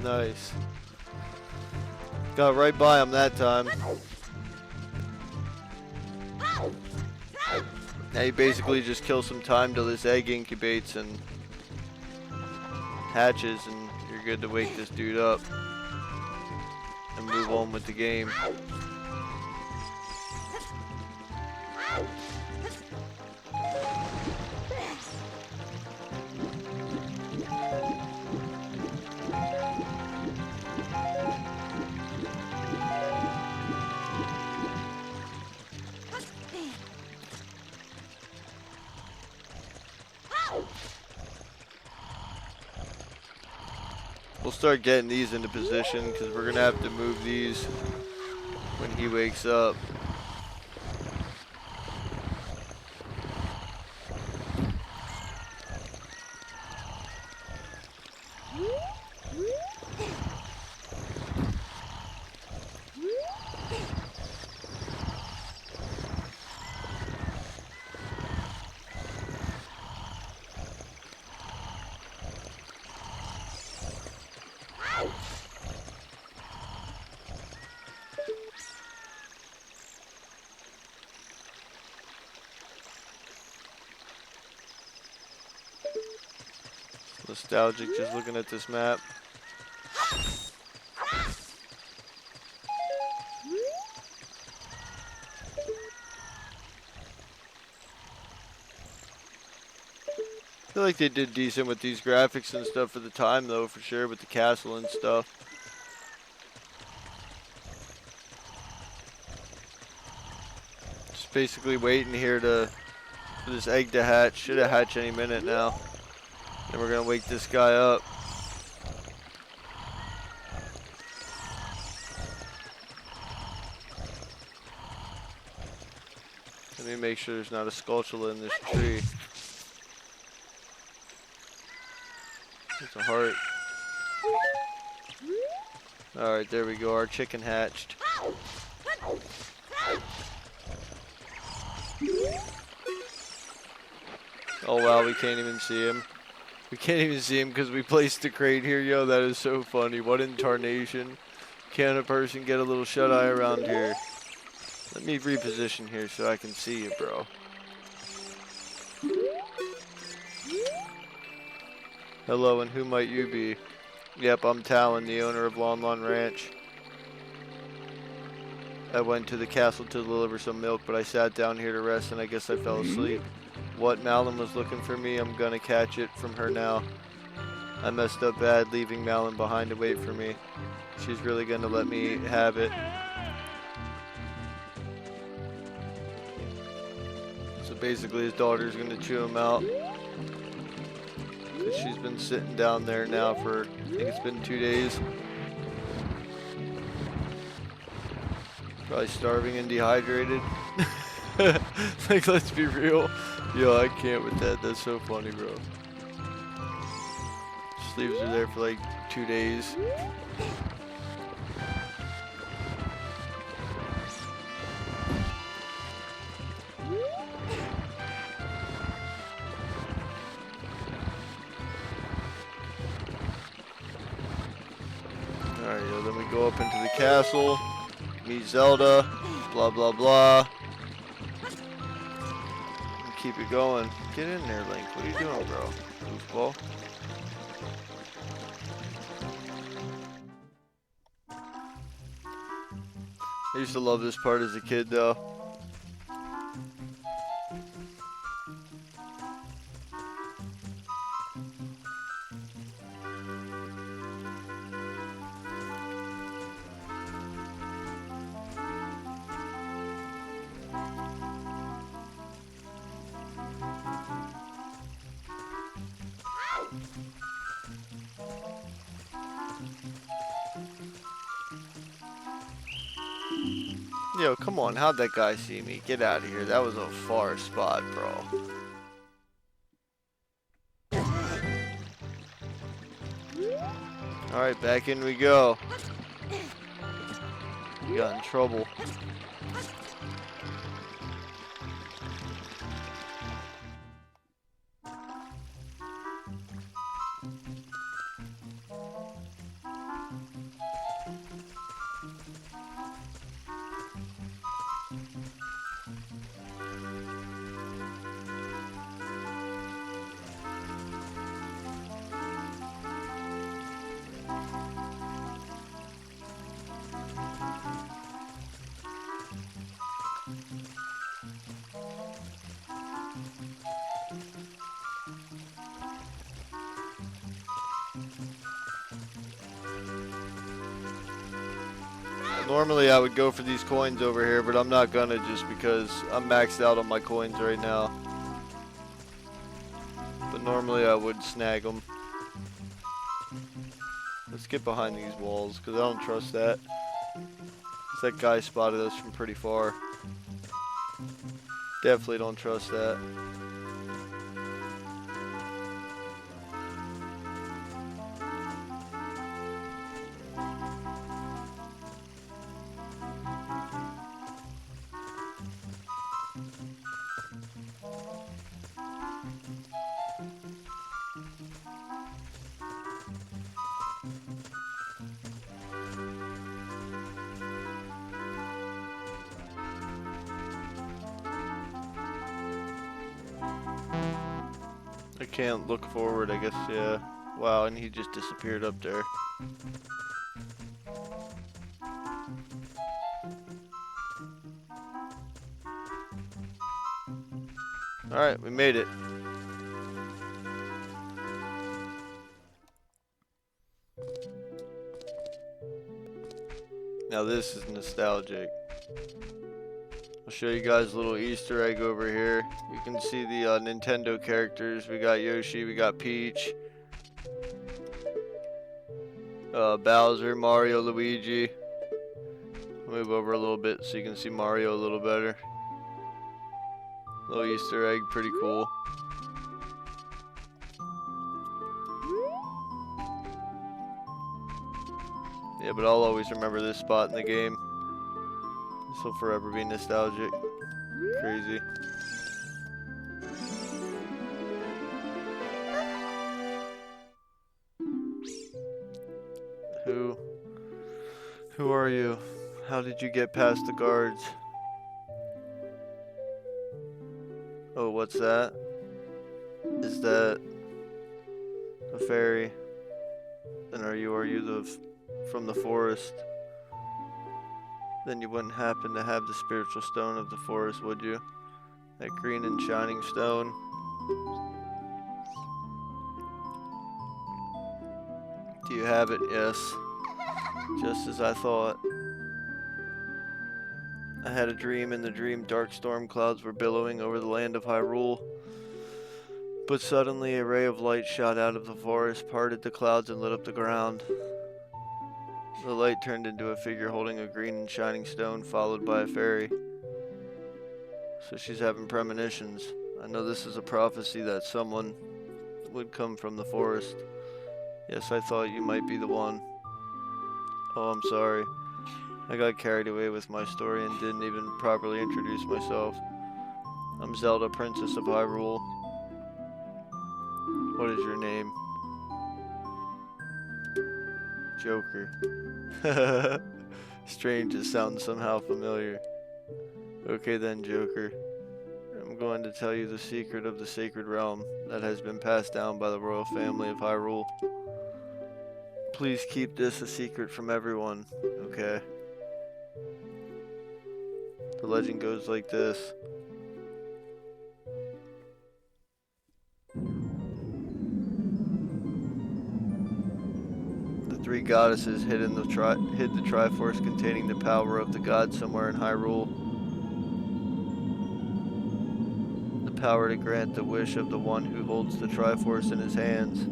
Nice. Got right by him that time. Now you basically just kill some time till this egg incubates and hatches, and you're good to wake this dude up and move on with the game. We'll start getting these into position because we're gonna have to move these when he wakes up. Nostalgic just looking at this map. I feel like they did decent with these graphics and stuff for the time though, for sure, with the castle and stuff. Just basically waiting here to For this egg to hatch. Should have hatched any minute now. Then we're gonna wake this guy up. Let me make sure there's not a Skulltula in this tree. It's a heart. Alright, there we go. Our chicken hatched. Oh wow, we can't even see him. We can't even see him because we placed the crate here. Yo, that is so funny. What in tarnation? Can a person get a little shut-eye around here? Let me reposition here so I can see you, bro. Hello, and who might you be? Yep, I'm Talon, the owner of Lon Lon Ranch. I went to the castle to deliver some milk, but I sat down here to rest and I guess I fell asleep. What Malin was looking for me, I'm gonna catch it from her now. I messed up bad leaving Malin behind to wait for me. She's really gonna let me have it. So basically his daughter's gonna chew him out. Cause she's been sitting down there now for, I think it's been 2 days. Probably starving and dehydrated. Like, let's be real. Yo, I can't with that. That's so funny, bro. Just leaves her there for like 2 days. Alright, then we go up into the castle, meet Zelda, blah blah blah. And keep it going. Get in there, Link. What are you doing, bro? Goofball. I used to love this part as a kid, though. Yo, come on. How'd that guy see me? Get out of here. That was a far spot, bro. Alright, back in we go. We got in trouble. Normally I would go for these coins over here, but I'm not gonna just because I'm maxed out on my coins right now. But normally I would snag them. Let's get behind these walls because I don't trust that. 'Cause that guy spotted us from pretty far. Definitely don't trust that. I can't look forward, I guess, yeah. Wow, and he just disappeared up there. Alright, we made it. Now this is nostalgic. show you guys a little Easter egg over here. You can see the Nintendo characters. We got Yoshi, we got Peach, Bowser, Mario, Luigi. Move over a little bit so you can see Mario a little better. Little Easter egg, pretty cool. Yeah, but I'll always remember this spot in the game. This will forever be nostalgic. Crazy. Who are you? How did you get past the guards? Oh, what's that? Is that a fairy? Then are you from the forest? Then you wouldn't happen to have the spiritual stone of the forest, would you? That green and shining stone. Do you have it? Yes. Just as I thought. I had a dream. In the dream, dark storm clouds were billowing over the land of Hyrule. But suddenly a ray of light shot out of the forest, parted the clouds, and lit up the ground. The light turned into a figure holding a green and shining stone, followed by a fairy. So she's having premonitions. I know this is a prophecy that someone would come from the forest. Yes, I thought you might be the one. Oh, I'm sorry. I got carried away with my story and didn't even properly introduce myself. I'm Zelda, Princess of Hyrule. What is your name? Joker. Strange, it sounds somehow familiar. Okay then, Joker. I'm going to tell you the secret of the sacred realm that has been passed down by the royal family of Hyrule. Please keep this a secret from everyone, okay? The legend goes like this. The three goddesses hid the Triforce containing the power of the gods somewhere in Hyrule. The power to grant the wish of the one who holds the Triforce in his hands.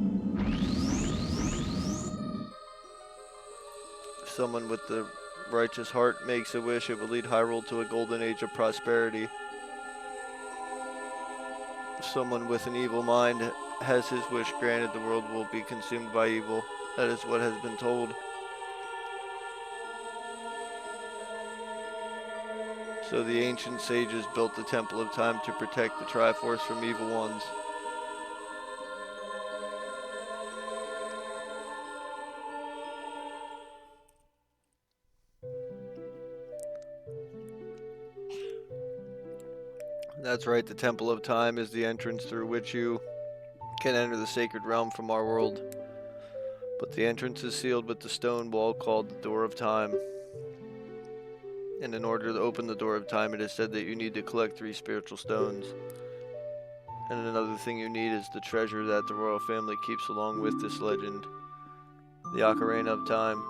If someone with the righteous heart makes a wish, it will lead Hyrule to a golden age of prosperity. If someone with an evil mind has his wish granted, the world will be consumed by evil. That is what has been told. So the ancient sages built the Temple of Time to protect the Triforce from evil ones. That's right, the Temple of Time is the entrance through which you can enter the sacred realm from our world. But the entrance is sealed with the stone wall called the Door of Time. And in order to open the Door of Time, it is said that you need to collect 3 spiritual stones. And another thing you need is the treasure that the royal family keeps along with this legend. The Ocarina of Time.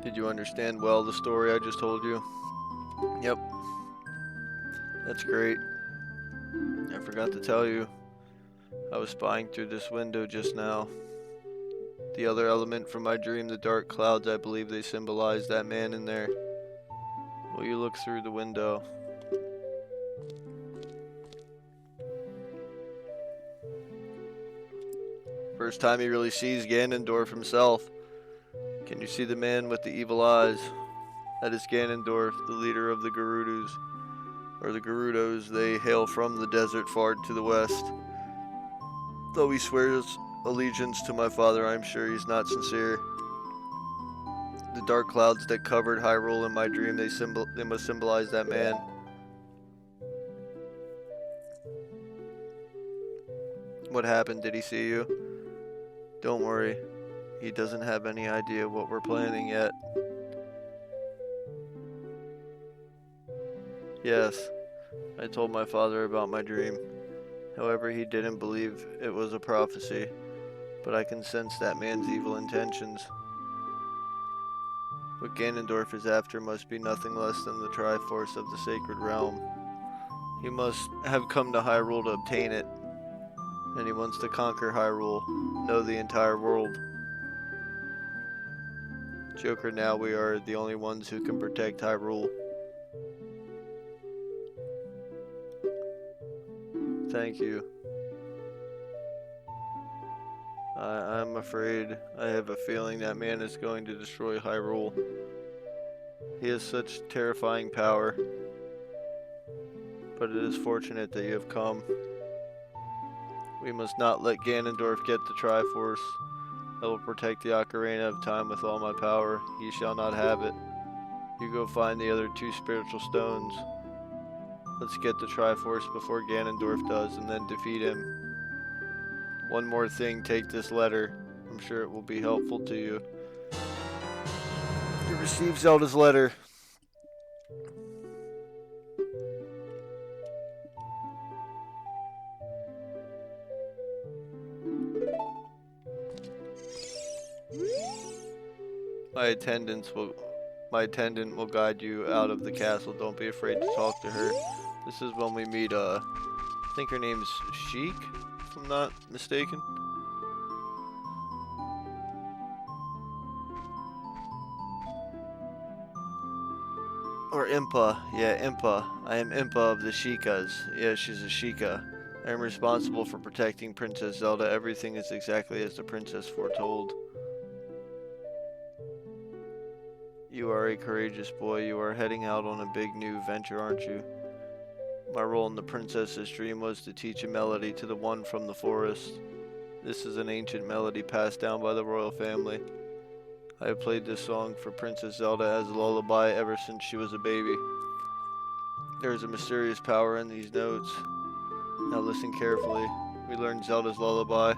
Did you understand well the story I just told you? Yep. That's great. I forgot to tell you. I was spying through this window just now. The other element from my dream, the dark clouds, I believe they symbolize that man in there. Will you look through the window? First time he really sees Ganondorf himself. Can you see the man with the evil eyes? That is Ganondorf, the leader of the Gerudos. Or the Gerudos, they hail from the desert far to the west. Though he swears allegiance to my father, I'm sure he's not sincere. The dark clouds that covered Hyrule in my dream, they must symbolize that man. What happened? Did he see you? Don't worry. He doesn't have any idea what we're planning yet. Yes, I told my father about my dream. However, he didn't believe it was a prophecy, but I can sense that man's evil intentions. What Ganondorf is after must be nothing less than the Triforce of the Sacred Realm. He must have come to Hyrule to obtain it, and he wants to conquer Hyrule, know the entire world. Joker, now we are the only ones who can protect Hyrule. Thank you. I'm afraid. I have a feeling that man is going to destroy Hyrule. He has such terrifying power. But it is fortunate that you have come. We must not let Ganondorf get the Triforce. I will protect the Ocarina of Time with all my power. He shall not have it. You go find the other 2 spiritual stones. Let's get the Triforce before Ganondorf does, and then defeat him. One more thing, take this letter. I'm sure it will be helpful to you. You received Zelda's letter. My attendant will guide you out of the castle. Don't be afraid to talk to her. This is when we meet, I think her name's Sheik, if I'm not mistaken. Or Impa. Yeah, Impa. I am Impa of the Sheikas. Yeah, she's a Sheikah. I am responsible for protecting Princess Zelda. Everything is exactly as the princess foretold. You are a courageous boy. You are heading out on a big new venture, aren't you? My role in the princess's dream was to teach a melody to the one from the forest. This is an ancient melody passed down by the royal family. I have played this song for Princess Zelda as a lullaby ever since she was a baby. There is a mysterious power in these notes. Now listen carefully. We learned Zelda's lullaby.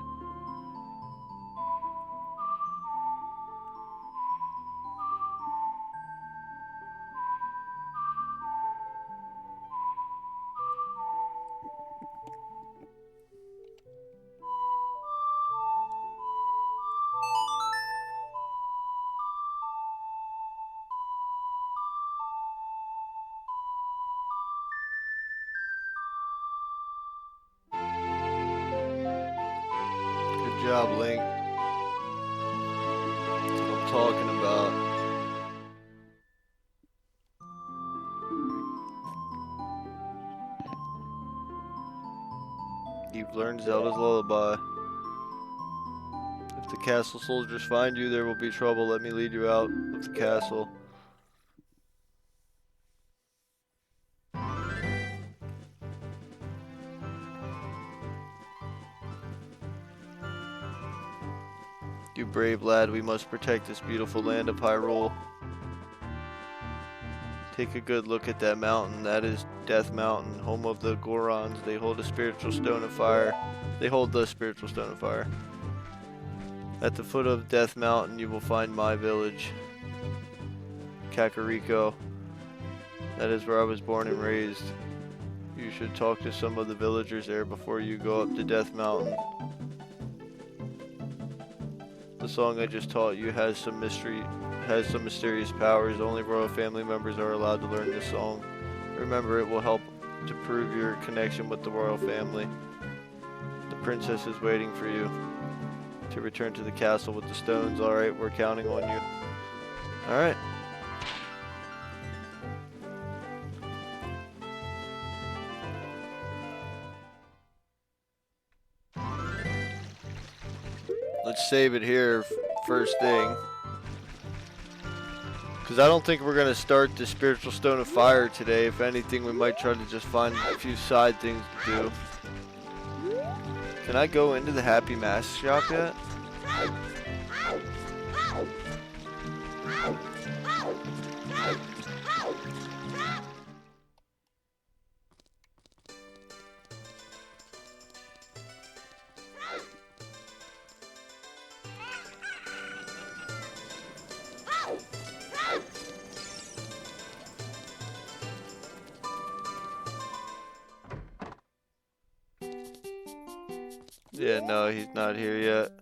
Good job, Link. That's what I'm talking about. You've learned Zelda's lullaby. If the castle soldiers find you, there will be trouble. Let me lead you out of the castle. You brave lad, we must protect this beautiful land of Hyrule. Take a good look at that mountain. That is Death Mountain, home of the Gorons. They hold a spiritual stone of fire. They hold the spiritual stone of fire. At the foot of Death Mountain, you will find my village, Kakariko. That is where I was born and raised. You should talk to some of the villagers there before you go up to Death Mountain. The song I just taught you has some mysterious powers. Only royal family members are allowed to learn this song. Remember, it will help to prove your connection with the royal family. The princess is waiting for you to return to the castle with the stones. Alright, we're counting on you. Alright. Let's save it here first thing. Because I don't think we're going to start the Spiritual Stone of Fire today. If anything, we might try to just find a few side things to do. Can I go into the Happy Mask shop yet? Yeah, no, he's not here yet.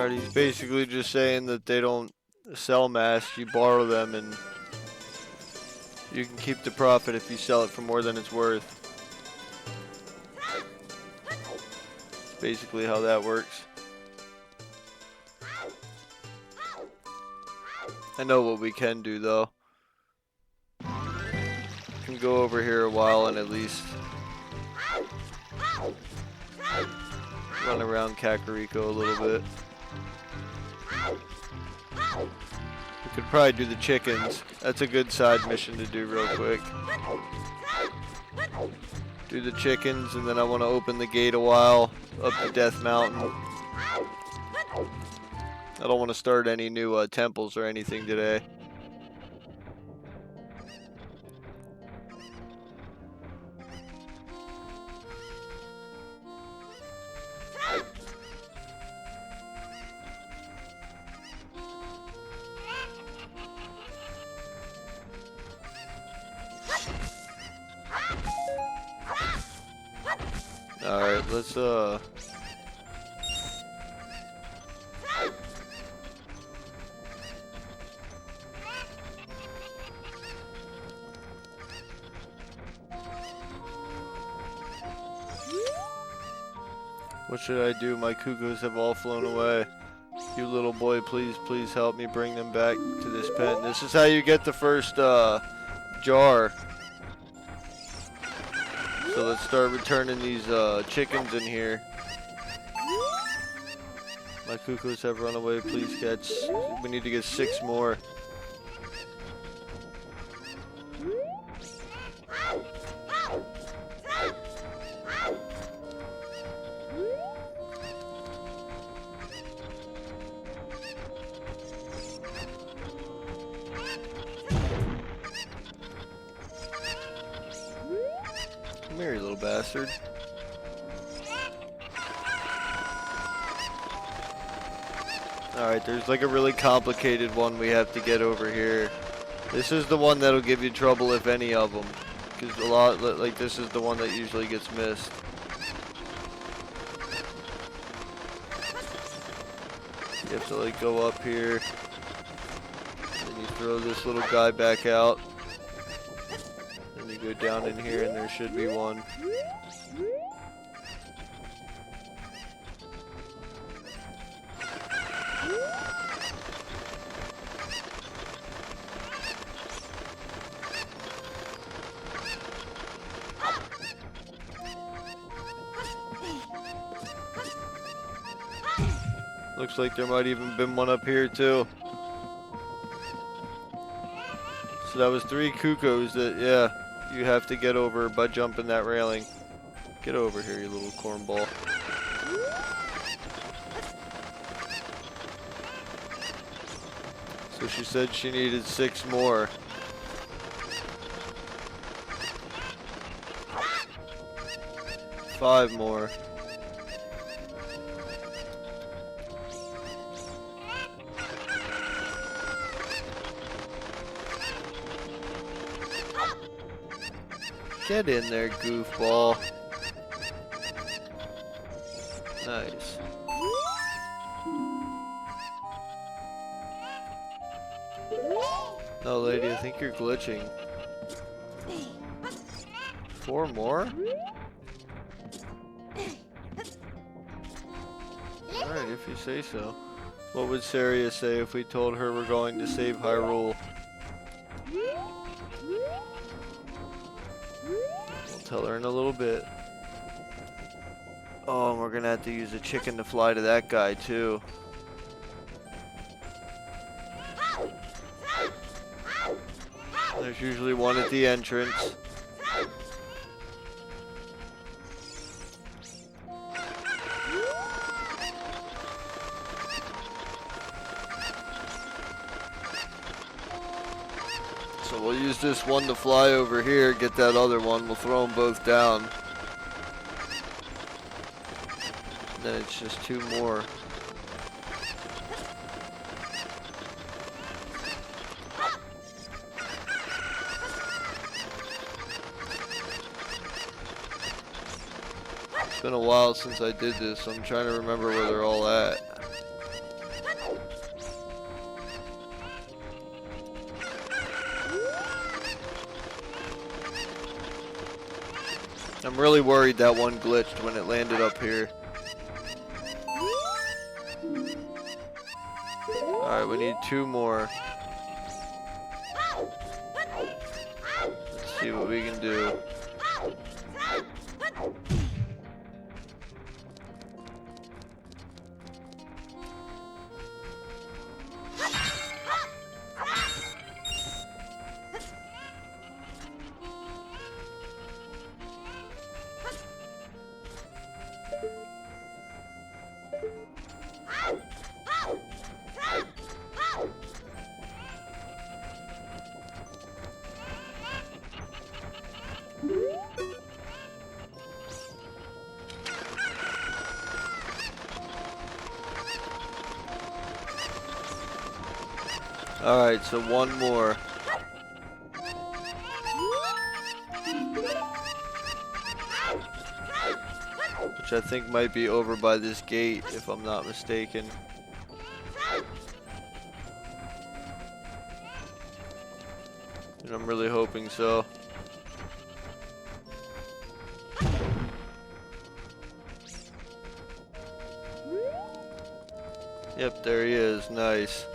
Alright, he's basically just saying that they don't sell masks, you borrow them and you can keep the profit if you sell it for more than it's worth. That's basically how that works. I know what we can do though. We can go over here a while and at least run around Kakariko a little bit. We could probably do the chickens. That's a good side mission to do real quick. Do the chickens and then I want to open the gate a while up to Death Mountain. I don't want to start any new temples or anything today. Alright, let's what should I do? My cuckoos have all flown away. You little boy, please help me bring them back to this pen. This is how you get the first jar. So let's start returning these chickens in here. My cuckoos have run away, please catch. We need to get 6 more. Come here, you little bastard. Alright, there's like a really complicated one we have to get over here. This is the one that'll give you trouble if any of them. Because a lot, like this is the one that usually gets missed. You have to like go up here. Then you throw this little guy back out. Then you go down in here and there should be one. Looks like there might even been one up here too. So that was 3 cuckoos that, yeah, you have to get over by jumping that railing. Get over here, you little cornball. So she said she needed 6 more. Five more. Get in there, goofball. Nice. No, lady, I think you're glitching. 4 more? Alright, if you say so. What would Saria say if we told her we're going to save Hyrule? We'll tell her in a little bit. Oh, and we're gonna have to use a chicken to fly to that guy too. There's usually one at the entrance. So we'll use this one to fly over here, get that other one, we'll throw them both down. And then it's just 2 more. It's been a while since I did this, so I'm trying to remember where they're all at. I'm really worried that one glitched when it landed up here. Alright, we need 2 more. Let's see what we can do. Alright, so 1 more. Which I think might be over by this gate, if I'm not mistaken. And I'm really hoping so. Yep, there he is. Nice.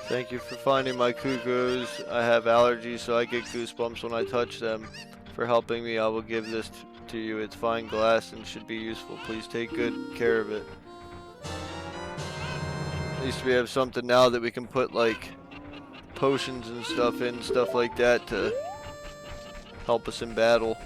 Thank you for finding my cuckoos. I have allergies, so I get goosebumps when I touch them. For helping me, I will give this to you. It's fine glass and should be useful. Please take good care of it. At least we have something now that we can put like potions and stuff like that to help us in battle.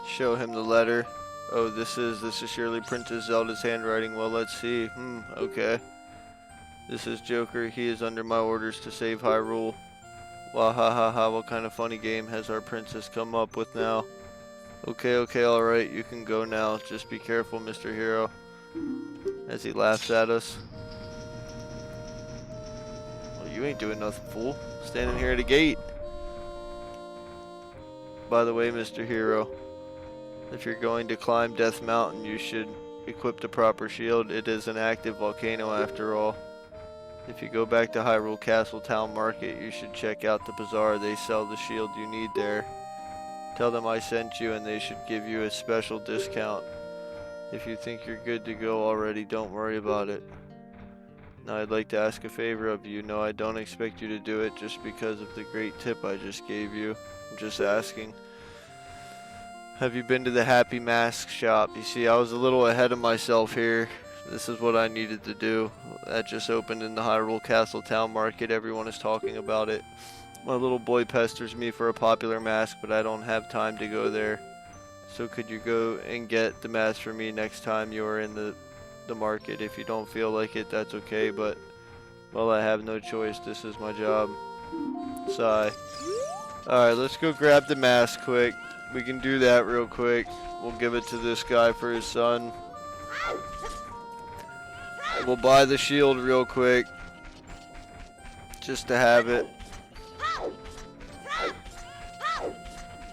Show him the letter. Oh, this is surely Princess Zelda's handwriting. Well, let's see. Okay. This is Joker. He is under my orders to save Hyrule. Wow, ha ha ha, what kind of funny game has our princess come up with now? Okay, alright, you can go now. Just be careful, Mr. Hero. As he laughs at us. Well, you ain't doing nothing, fool. Standing here at a gate. By the way, Mr. Hero, if you're going to climb Death Mountain, you should equip the proper shield. It is an active volcano after all. If you go back to Hyrule Castle Town Market, you should check out the bazaar. They sell the shield you need there. Tell them I sent you and they should give you a special discount. If you think you're good to go already, don't worry about it. Now I'd like to ask a favor of you. No, I don't expect you to do it just because of the great tip I just gave you. I'm just asking. Have you been to the Happy Mask shop? You see, I was a little ahead of myself here. This is what I needed to do. That just opened in the Hyrule Castle Town Market. Everyone is talking about it. My little boy pesters me for a popular mask, but I don't have time to go there. So could you go and get the mask for me next time you are in the market? If you don't feel like it, that's okay, but, well, I have no choice. This is my job. Sigh. Alright, let's go grab the mask quick. We can do that real quick. We'll give it to this guy for his son. We'll buy the shield real quick. Just to have it.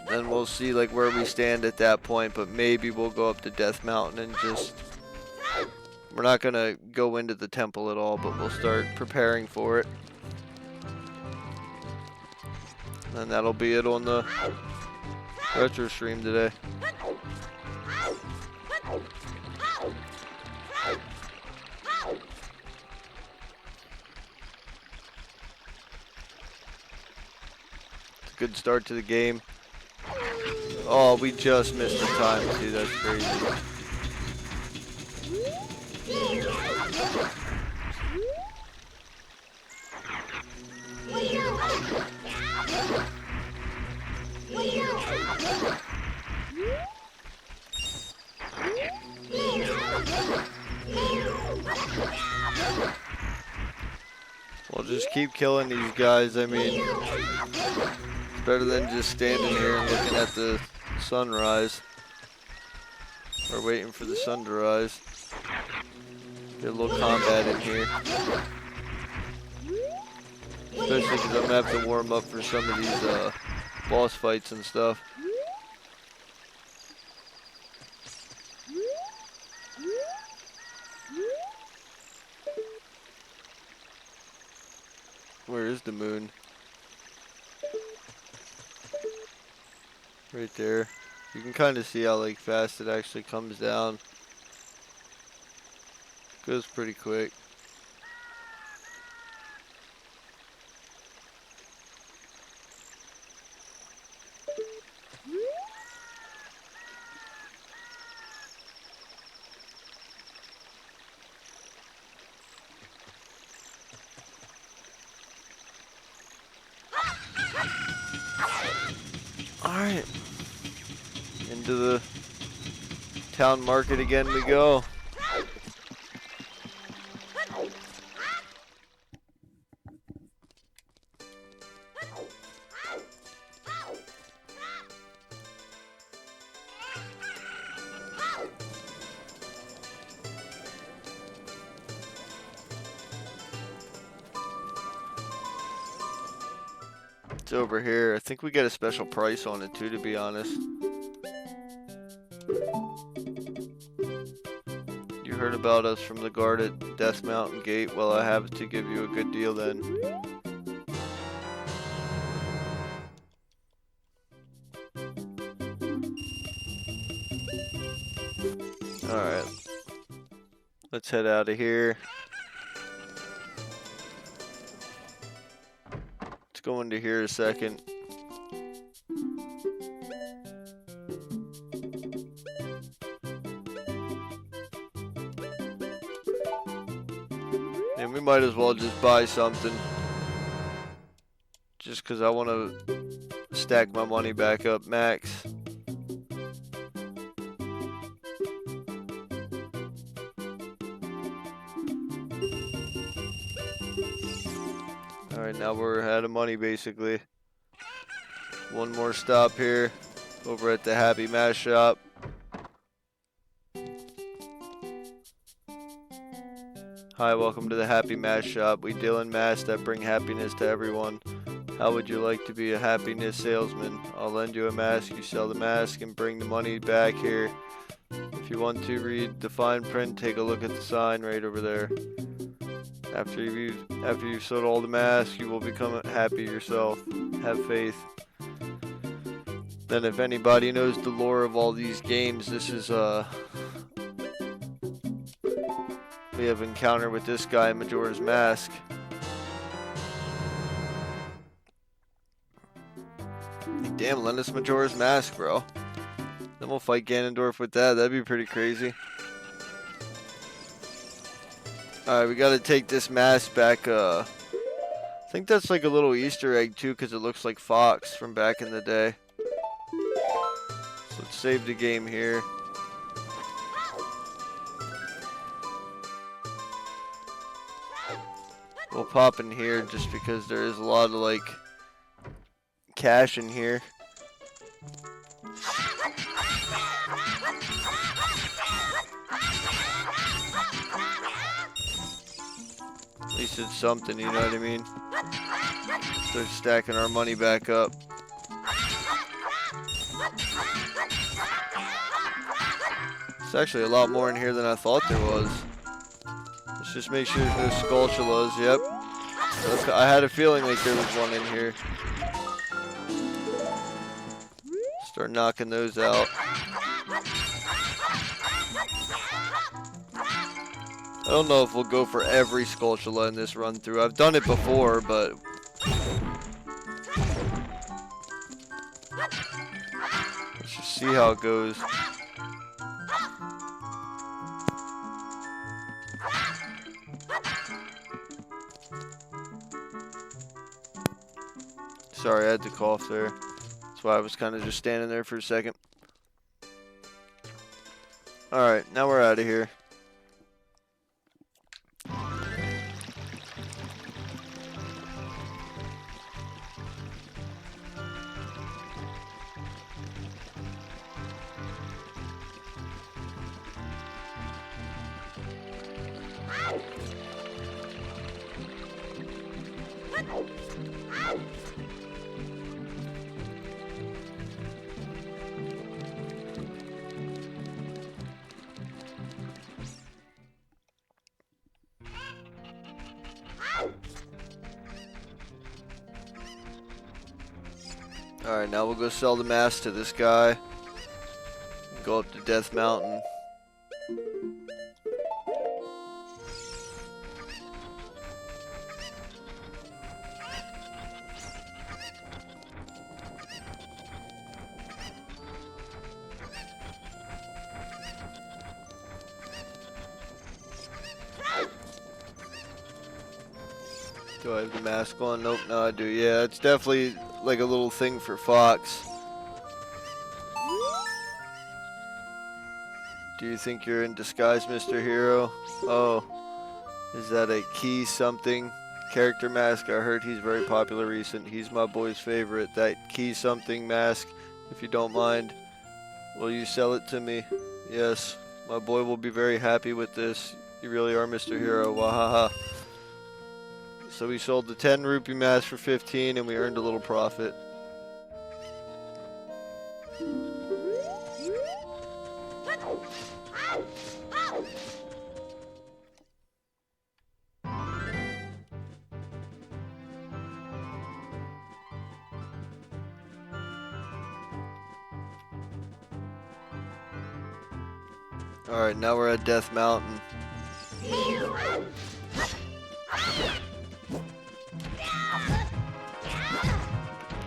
Then we'll see like where we stand at that point. But maybe we'll go up to Death Mountain and just... We're not going to go into the temple at all, but we'll start preparing for it. And that'll be it on the retro stream today. It's a good start to the game. Oh, we just missed the time too. That's crazy. We'll just keep killing these guys. I mean, it's better than just standing here and looking at the sunrise. Or waiting for the sun to rise. Get a little combat in here. Especially because I'm going to have to warm up for some of these boss fights and stuff. Where is the moon? Right there. You can kind of see how like fast it actually comes down. Goes pretty quick. Alright. Into the town market again we go. It's over here. I think we get a special price on it too, to be honest. You heard about us from the guard at Death Mountain Gate. Well, I have to give you a good deal then. Alright. Let's head out of here. Let's go into here a second. And we might as well just buy something. Just because I want to stack my money back up max. Alright, now we're out of money basically. One more stop here. Over at the Happy Mask Shop. Hi, welcome to the Happy Mask Shop. We deal in masks that bring happiness to everyone. How would you like to be a happiness salesman? I'll lend you a mask, you sell the mask, and bring the money back here. If you want to read the fine print, take a look at the sign right over there. After you've sold all the masks, you will become happy yourself. Have faith. Then if anybody knows the lore of all these games, this is we have encounter with this guy in Majora's Mask. Damn, lend us Majora's Mask, bro. Then we'll fight Ganondorf with that. That'd be pretty crazy. Alright, we gotta take this mask back. I think that's like a little Easter egg too, because it looks like Fox from back in the day. So let's save the game here. We'll pop in here just because there is a lot of like cash in here. At least it's something, you know what I mean? Start stacking our money back up. There's actually a lot more in here than I thought there was. Let's just make sure there's no Skulltulas. Yep. I had a feeling like there was one in here. Start knocking those out. I don't know if we'll go for every Skulltula in this run through. I've done it before, but let's just see how it goes. Sorry, I had to cough there. That's why I was kind of just standing there for a second. Alright, now we're out of here. Alright, now we'll go sell the mask to this guy. Go up to Death Mountain. Do I have the mask on? Nope, no I do. Yeah, it's definitely like a little thing for Fox. Do you think you're in disguise, Mr. Hero? Oh, is that a key something character mask? I heard he's very popular recent. He's my boy's favorite. That key something mask, if you don't mind. Will you sell it to me? Yes, my boy will be very happy with this. You really are Mr. Hero. Wahaha. So we sold the 10 rupee mask for 15 and we earned a little profit. Alright, now we're at Death Mountain.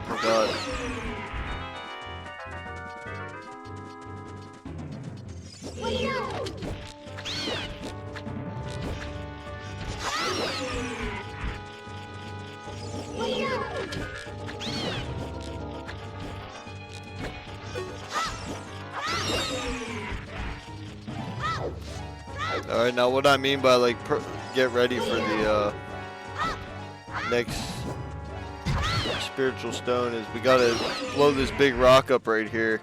Oh god. Alright, now what I mean by like get ready for the next spiritual stone is we gotta blow this big rock up right here.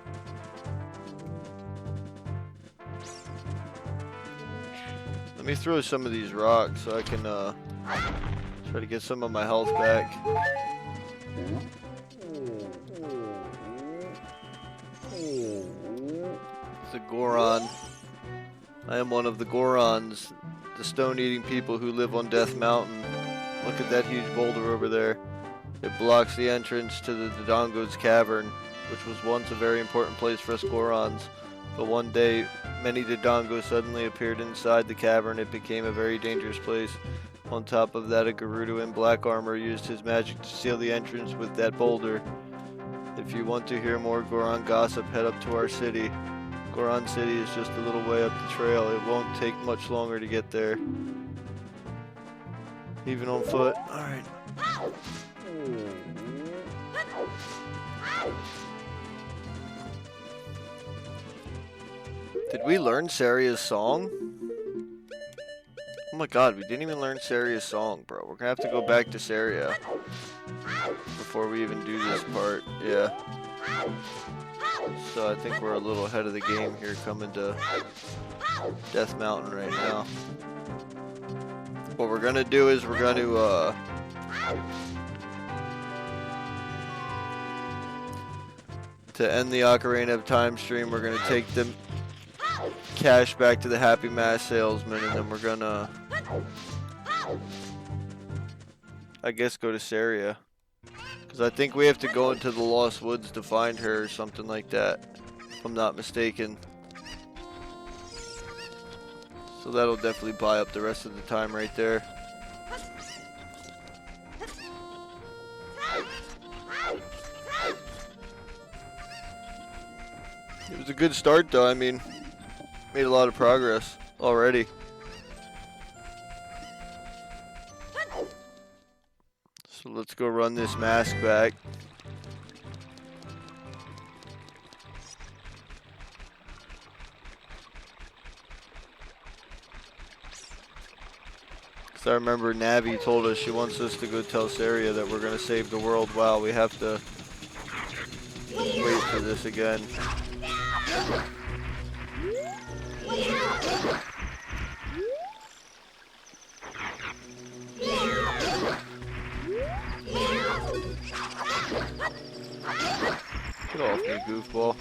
Let me throw some of these rocks so I can try to get some of my health back. It's a Goron. I am one of the Gorons, the stone-eating people who live on Death Mountain. Look at that huge boulder over there. It blocks the entrance to the Dodongo's cavern, which was once a very important place for us Gorons. But one day, many Dodongos suddenly appeared inside the cavern. It became a very dangerous place. On top of that, a Gerudo in black armor used his magic to seal the entrance with that boulder. If you want to hear more Goron gossip, head up to our city. Goron City is just a little way up the trail. It won't take much longer to get there. Even on foot. Alright. Did we learn Saria's song? Oh my god, we didn't even learn Saria's song, bro. We're gonna have to go back to Saria before we even do this part. Yeah. So I think we're a little ahead of the game here coming to Death Mountain right now. What we're gonna do is we're gonna to end the Ocarina of Time stream, we're gonna take the cash back to the Happy Mask salesman, and then we're gonna, I guess, go to Saria. Because I think we have to go into the Lost Woods to find her or something like that, if I'm not mistaken. So that'll definitely buy up the rest of the time right there. It was a good start though, I mean, made a lot of progress already. So let's go run this mask back. Because I remember Navi told us she wants us to go tell Saria that we're going to save the world. Wow, we have to wait for this again. goofball.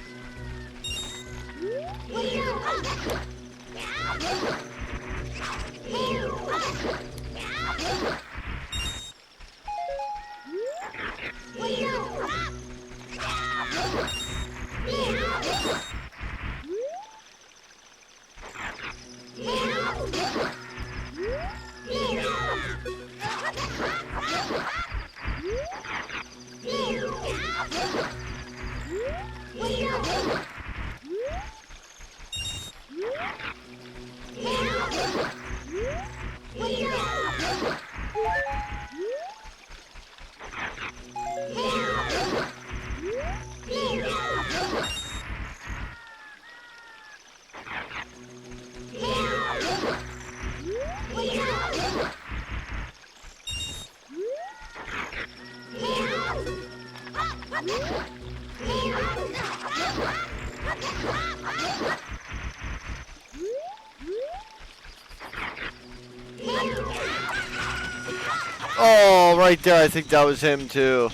Oh, right there. I think that was him too.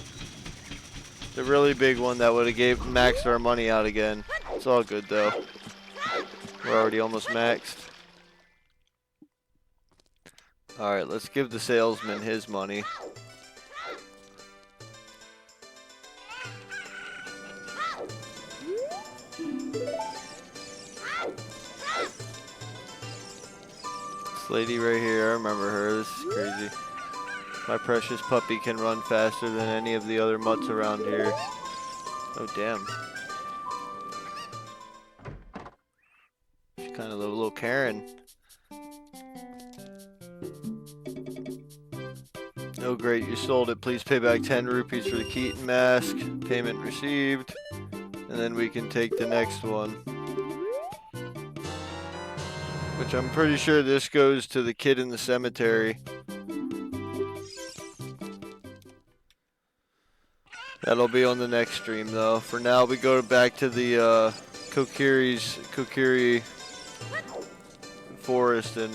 The really big one that would have gave maxed our money out again. It's all good though. We're already almost maxed. Alright, let's give the salesman his money. This lady right here, I remember her. This is crazy. My precious puppy can run faster than any of the other mutts around here. Oh, damn. She's kind of a little Karen. Oh, great, you sold it. Please pay back 10 rupees for the Keaton mask. Payment received. And then we can take the next one. Which I'm pretty sure this goes to the kid in the cemetery. That'll be on the next stream though. For now we go back to the Kokiri forest and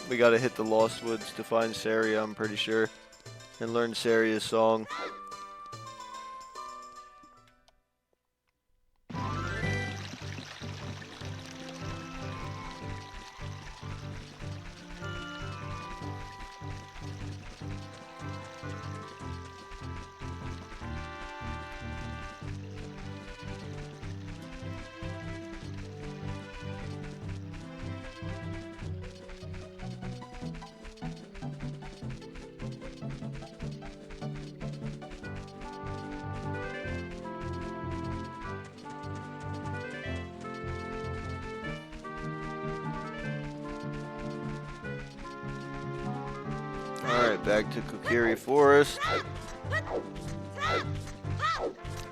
we gotta hit the Lost Woods to find Saria, I'm pretty sure. And learn Saria's song. Alright, back to Kokiri Forest.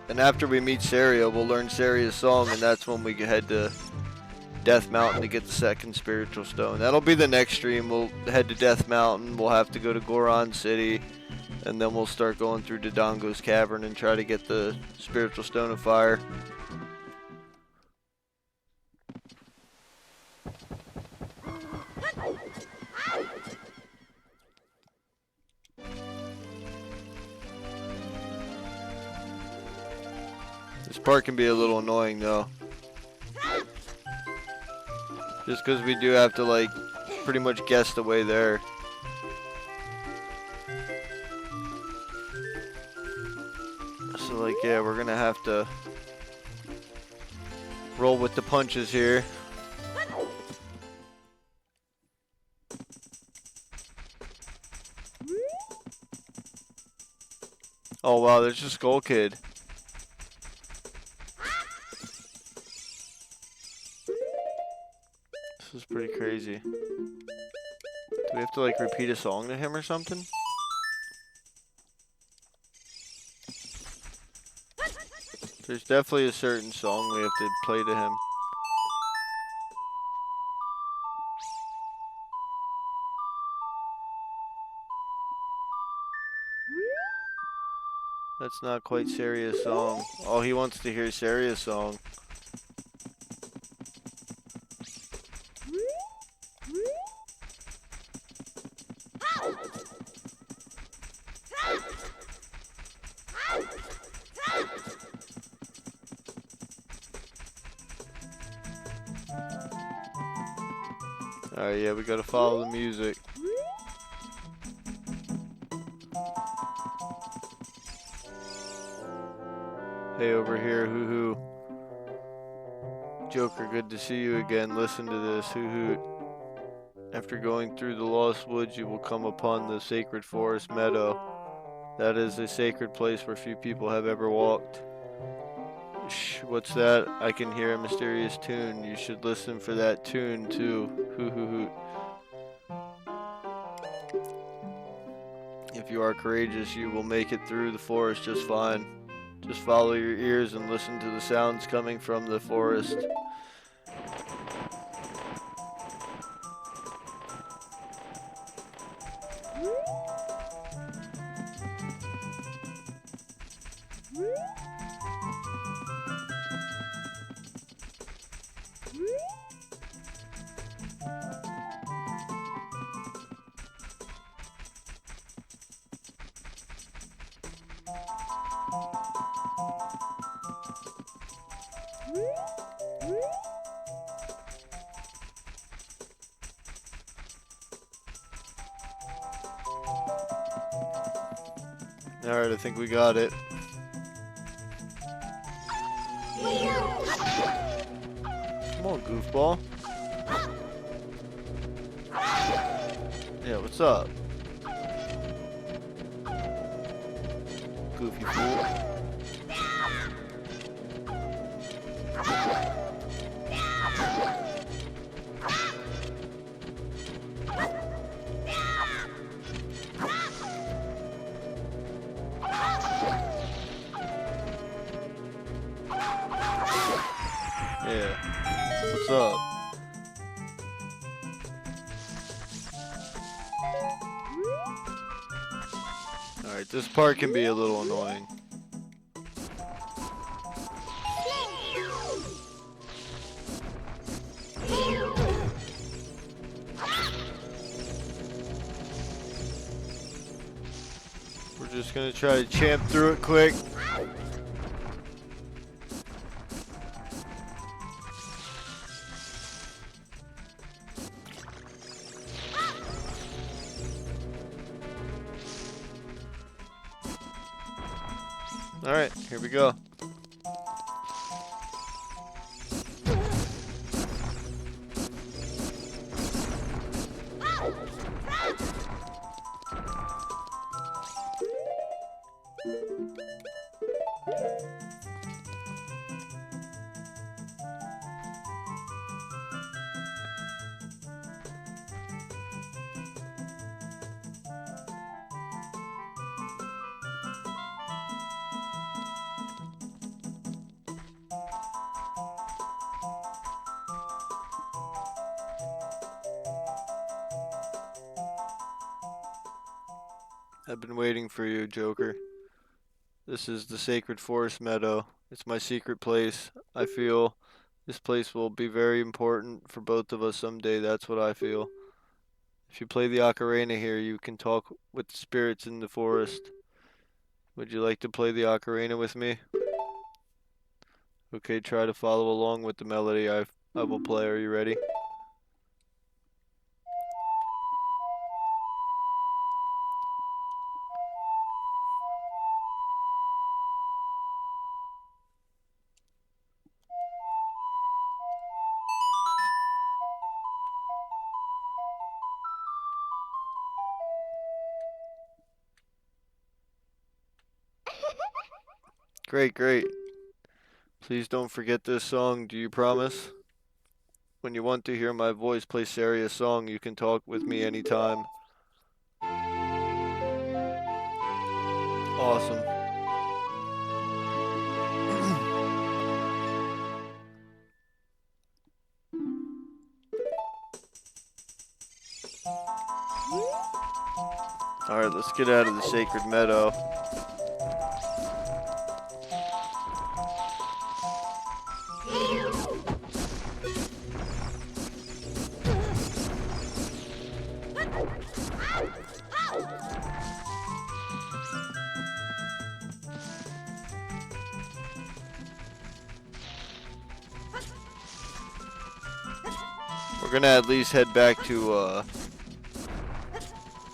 And after we meet Saria, we'll learn Saria's song, and that's when we head to Death Mountain to get the second spiritual stone. That'll be the next stream. We'll head to Death Mountain, we'll have to go to Goron City, and then we'll start going through Dodongo's Cavern and try to get the spiritual stone of fire. This part can be a little annoying though. Just because we do have to like pretty much guess the way there. So like yeah, we're gonna have to roll with the punches here. Oh wow, there's a Skull Kid. This is pretty crazy. Do we have to like repeat a song to him or something? There's definitely a certain song we have to play to him. That's not quite Saria's song. Oh, he wants to hear Saria's song. Alright, yeah, we gotta follow the music. Hey, over here, hoo hoo. Joker, good to see you again. Listen to this, hoo hoot. After going through the Lost Woods, you will come upon the Sacred Forest Meadow. That is a sacred place where few people have ever walked. Shh, what's that? I can hear a mysterious tune. You should listen for that tune, too. Hoo hoo hoot. If you are courageous, you will make it through the forest just fine. Just follow your ears and listen to the sounds coming from the forest. Alright, I think we got it. Come on, goofball. Yeah, what's up? Goofy fool. Yeah. What's up? Alright, this part can be a little annoying. We're just gonna try to champ through it quick. Alright, here we go. I've been waiting for you, Joker. This is the Sacred Forest Meadow. It's my secret place. I feel this place will be very important for both of us someday. That's what I feel. If you play the ocarina here, you can talk with the spirits in the forest. Would you like to play the ocarina with me? Okay, try to follow along with the melody I will play. Are you ready? Great, great. Please don't forget this song, do you promise? When you want to hear my voice play Saria's song, you can talk with me anytime. Awesome. Alright, let's get out of the sacred meadow. We're gonna at least head back to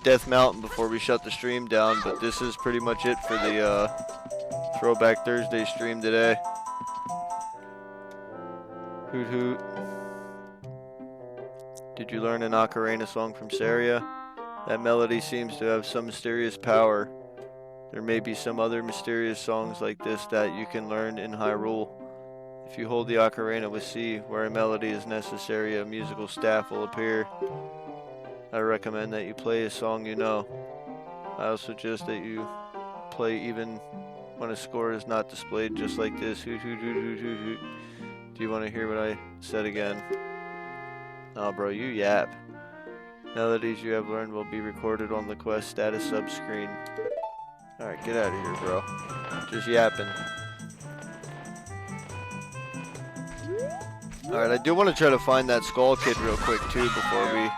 Death Mountain before we shut the stream down, but this is pretty much it for the Throwback Thursday stream today. Hoot hoot. Did you learn an Ocarina song from Saria? That melody seems to have some mysterious power. There may be some other mysterious songs like this that you can learn in Hyrule. If you hold the Ocarina with C, where a melody is necessary, a musical staff will appear. I recommend that you play a song you know. I also suggest that you play even when a score is not displayed, just like this. Hoot hoot hoot hoot hoot hoot. Do you want to hear what I said again? Oh bro, you yap. Melodies you have learned will be recorded on the quest status sub-screen. Alright, get out of here, bro. Just yapping. Alright, I do want to try to find that Skull Kid real quick too before we...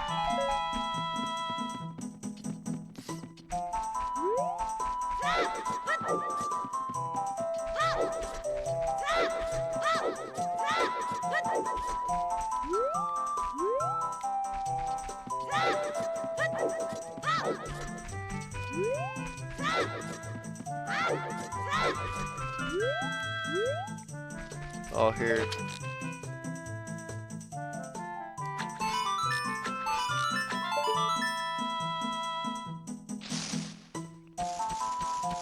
Oh, here.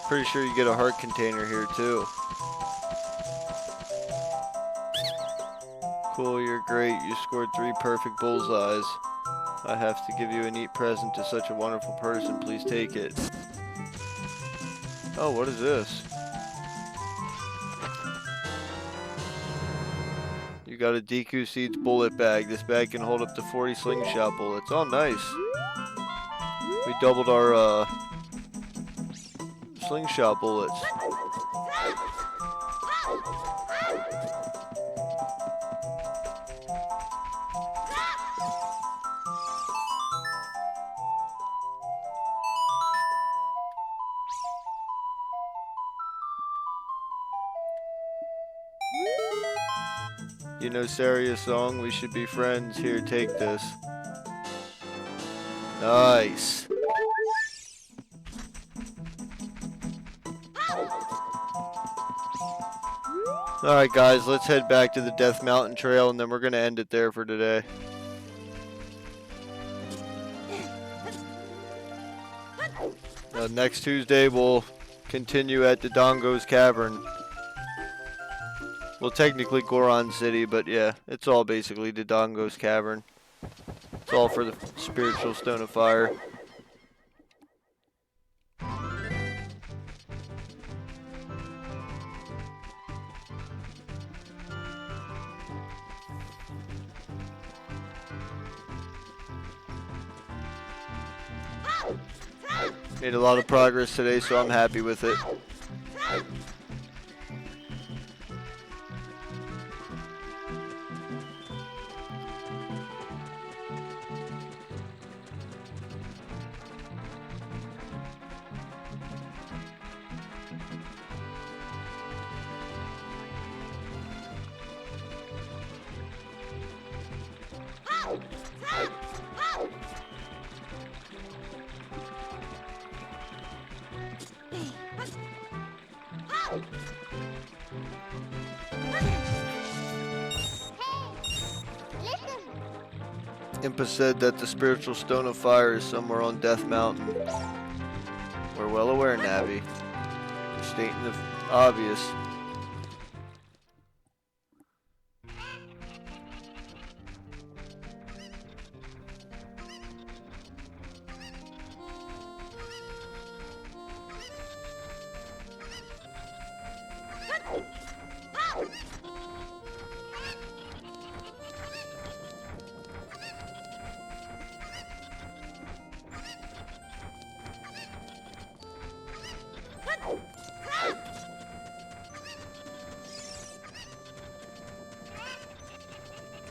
Pretty sure you get a heart container here too. Cool, you're great. You scored 3 perfect bullseyes. I have to give you a neat present to such a wonderful person. Please take it. Oh, what is this? You got a Deku Seeds bullet bag. This bag can hold up to 40 slingshot bullets. Oh, nice. We doubled our slingshot bullets. You know Saria's song, We Should Be Friends. Here, take this. Nice. Alright guys, let's head back to the Death Mountain Trail and then we're going to end it there for today. Next Tuesday we'll continue at Dodongo's Cavern. Well, technically Goron City, but yeah, it's all basically Dodongo's Cavern. It's all for the spiritual stone of fire. Made a lot of progress today, so I'm happy with it. Impa said that the spiritual stone of fire is somewhere on Death Mountain. We're well aware, Navi. Stating the obvious.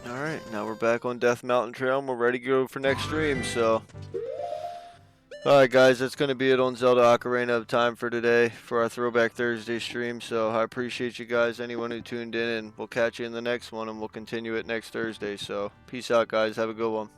Alright, now we're back on Death Mountain Trail and we're ready to go for next stream, so Alright guys, that's going to be it on Zelda Ocarina of Time for today for our Throwback Thursday stream. So I appreciate you guys, anyone who tuned in, and we'll catch you in the next one, and we'll continue it next Thursday. So peace out guys, have a good one.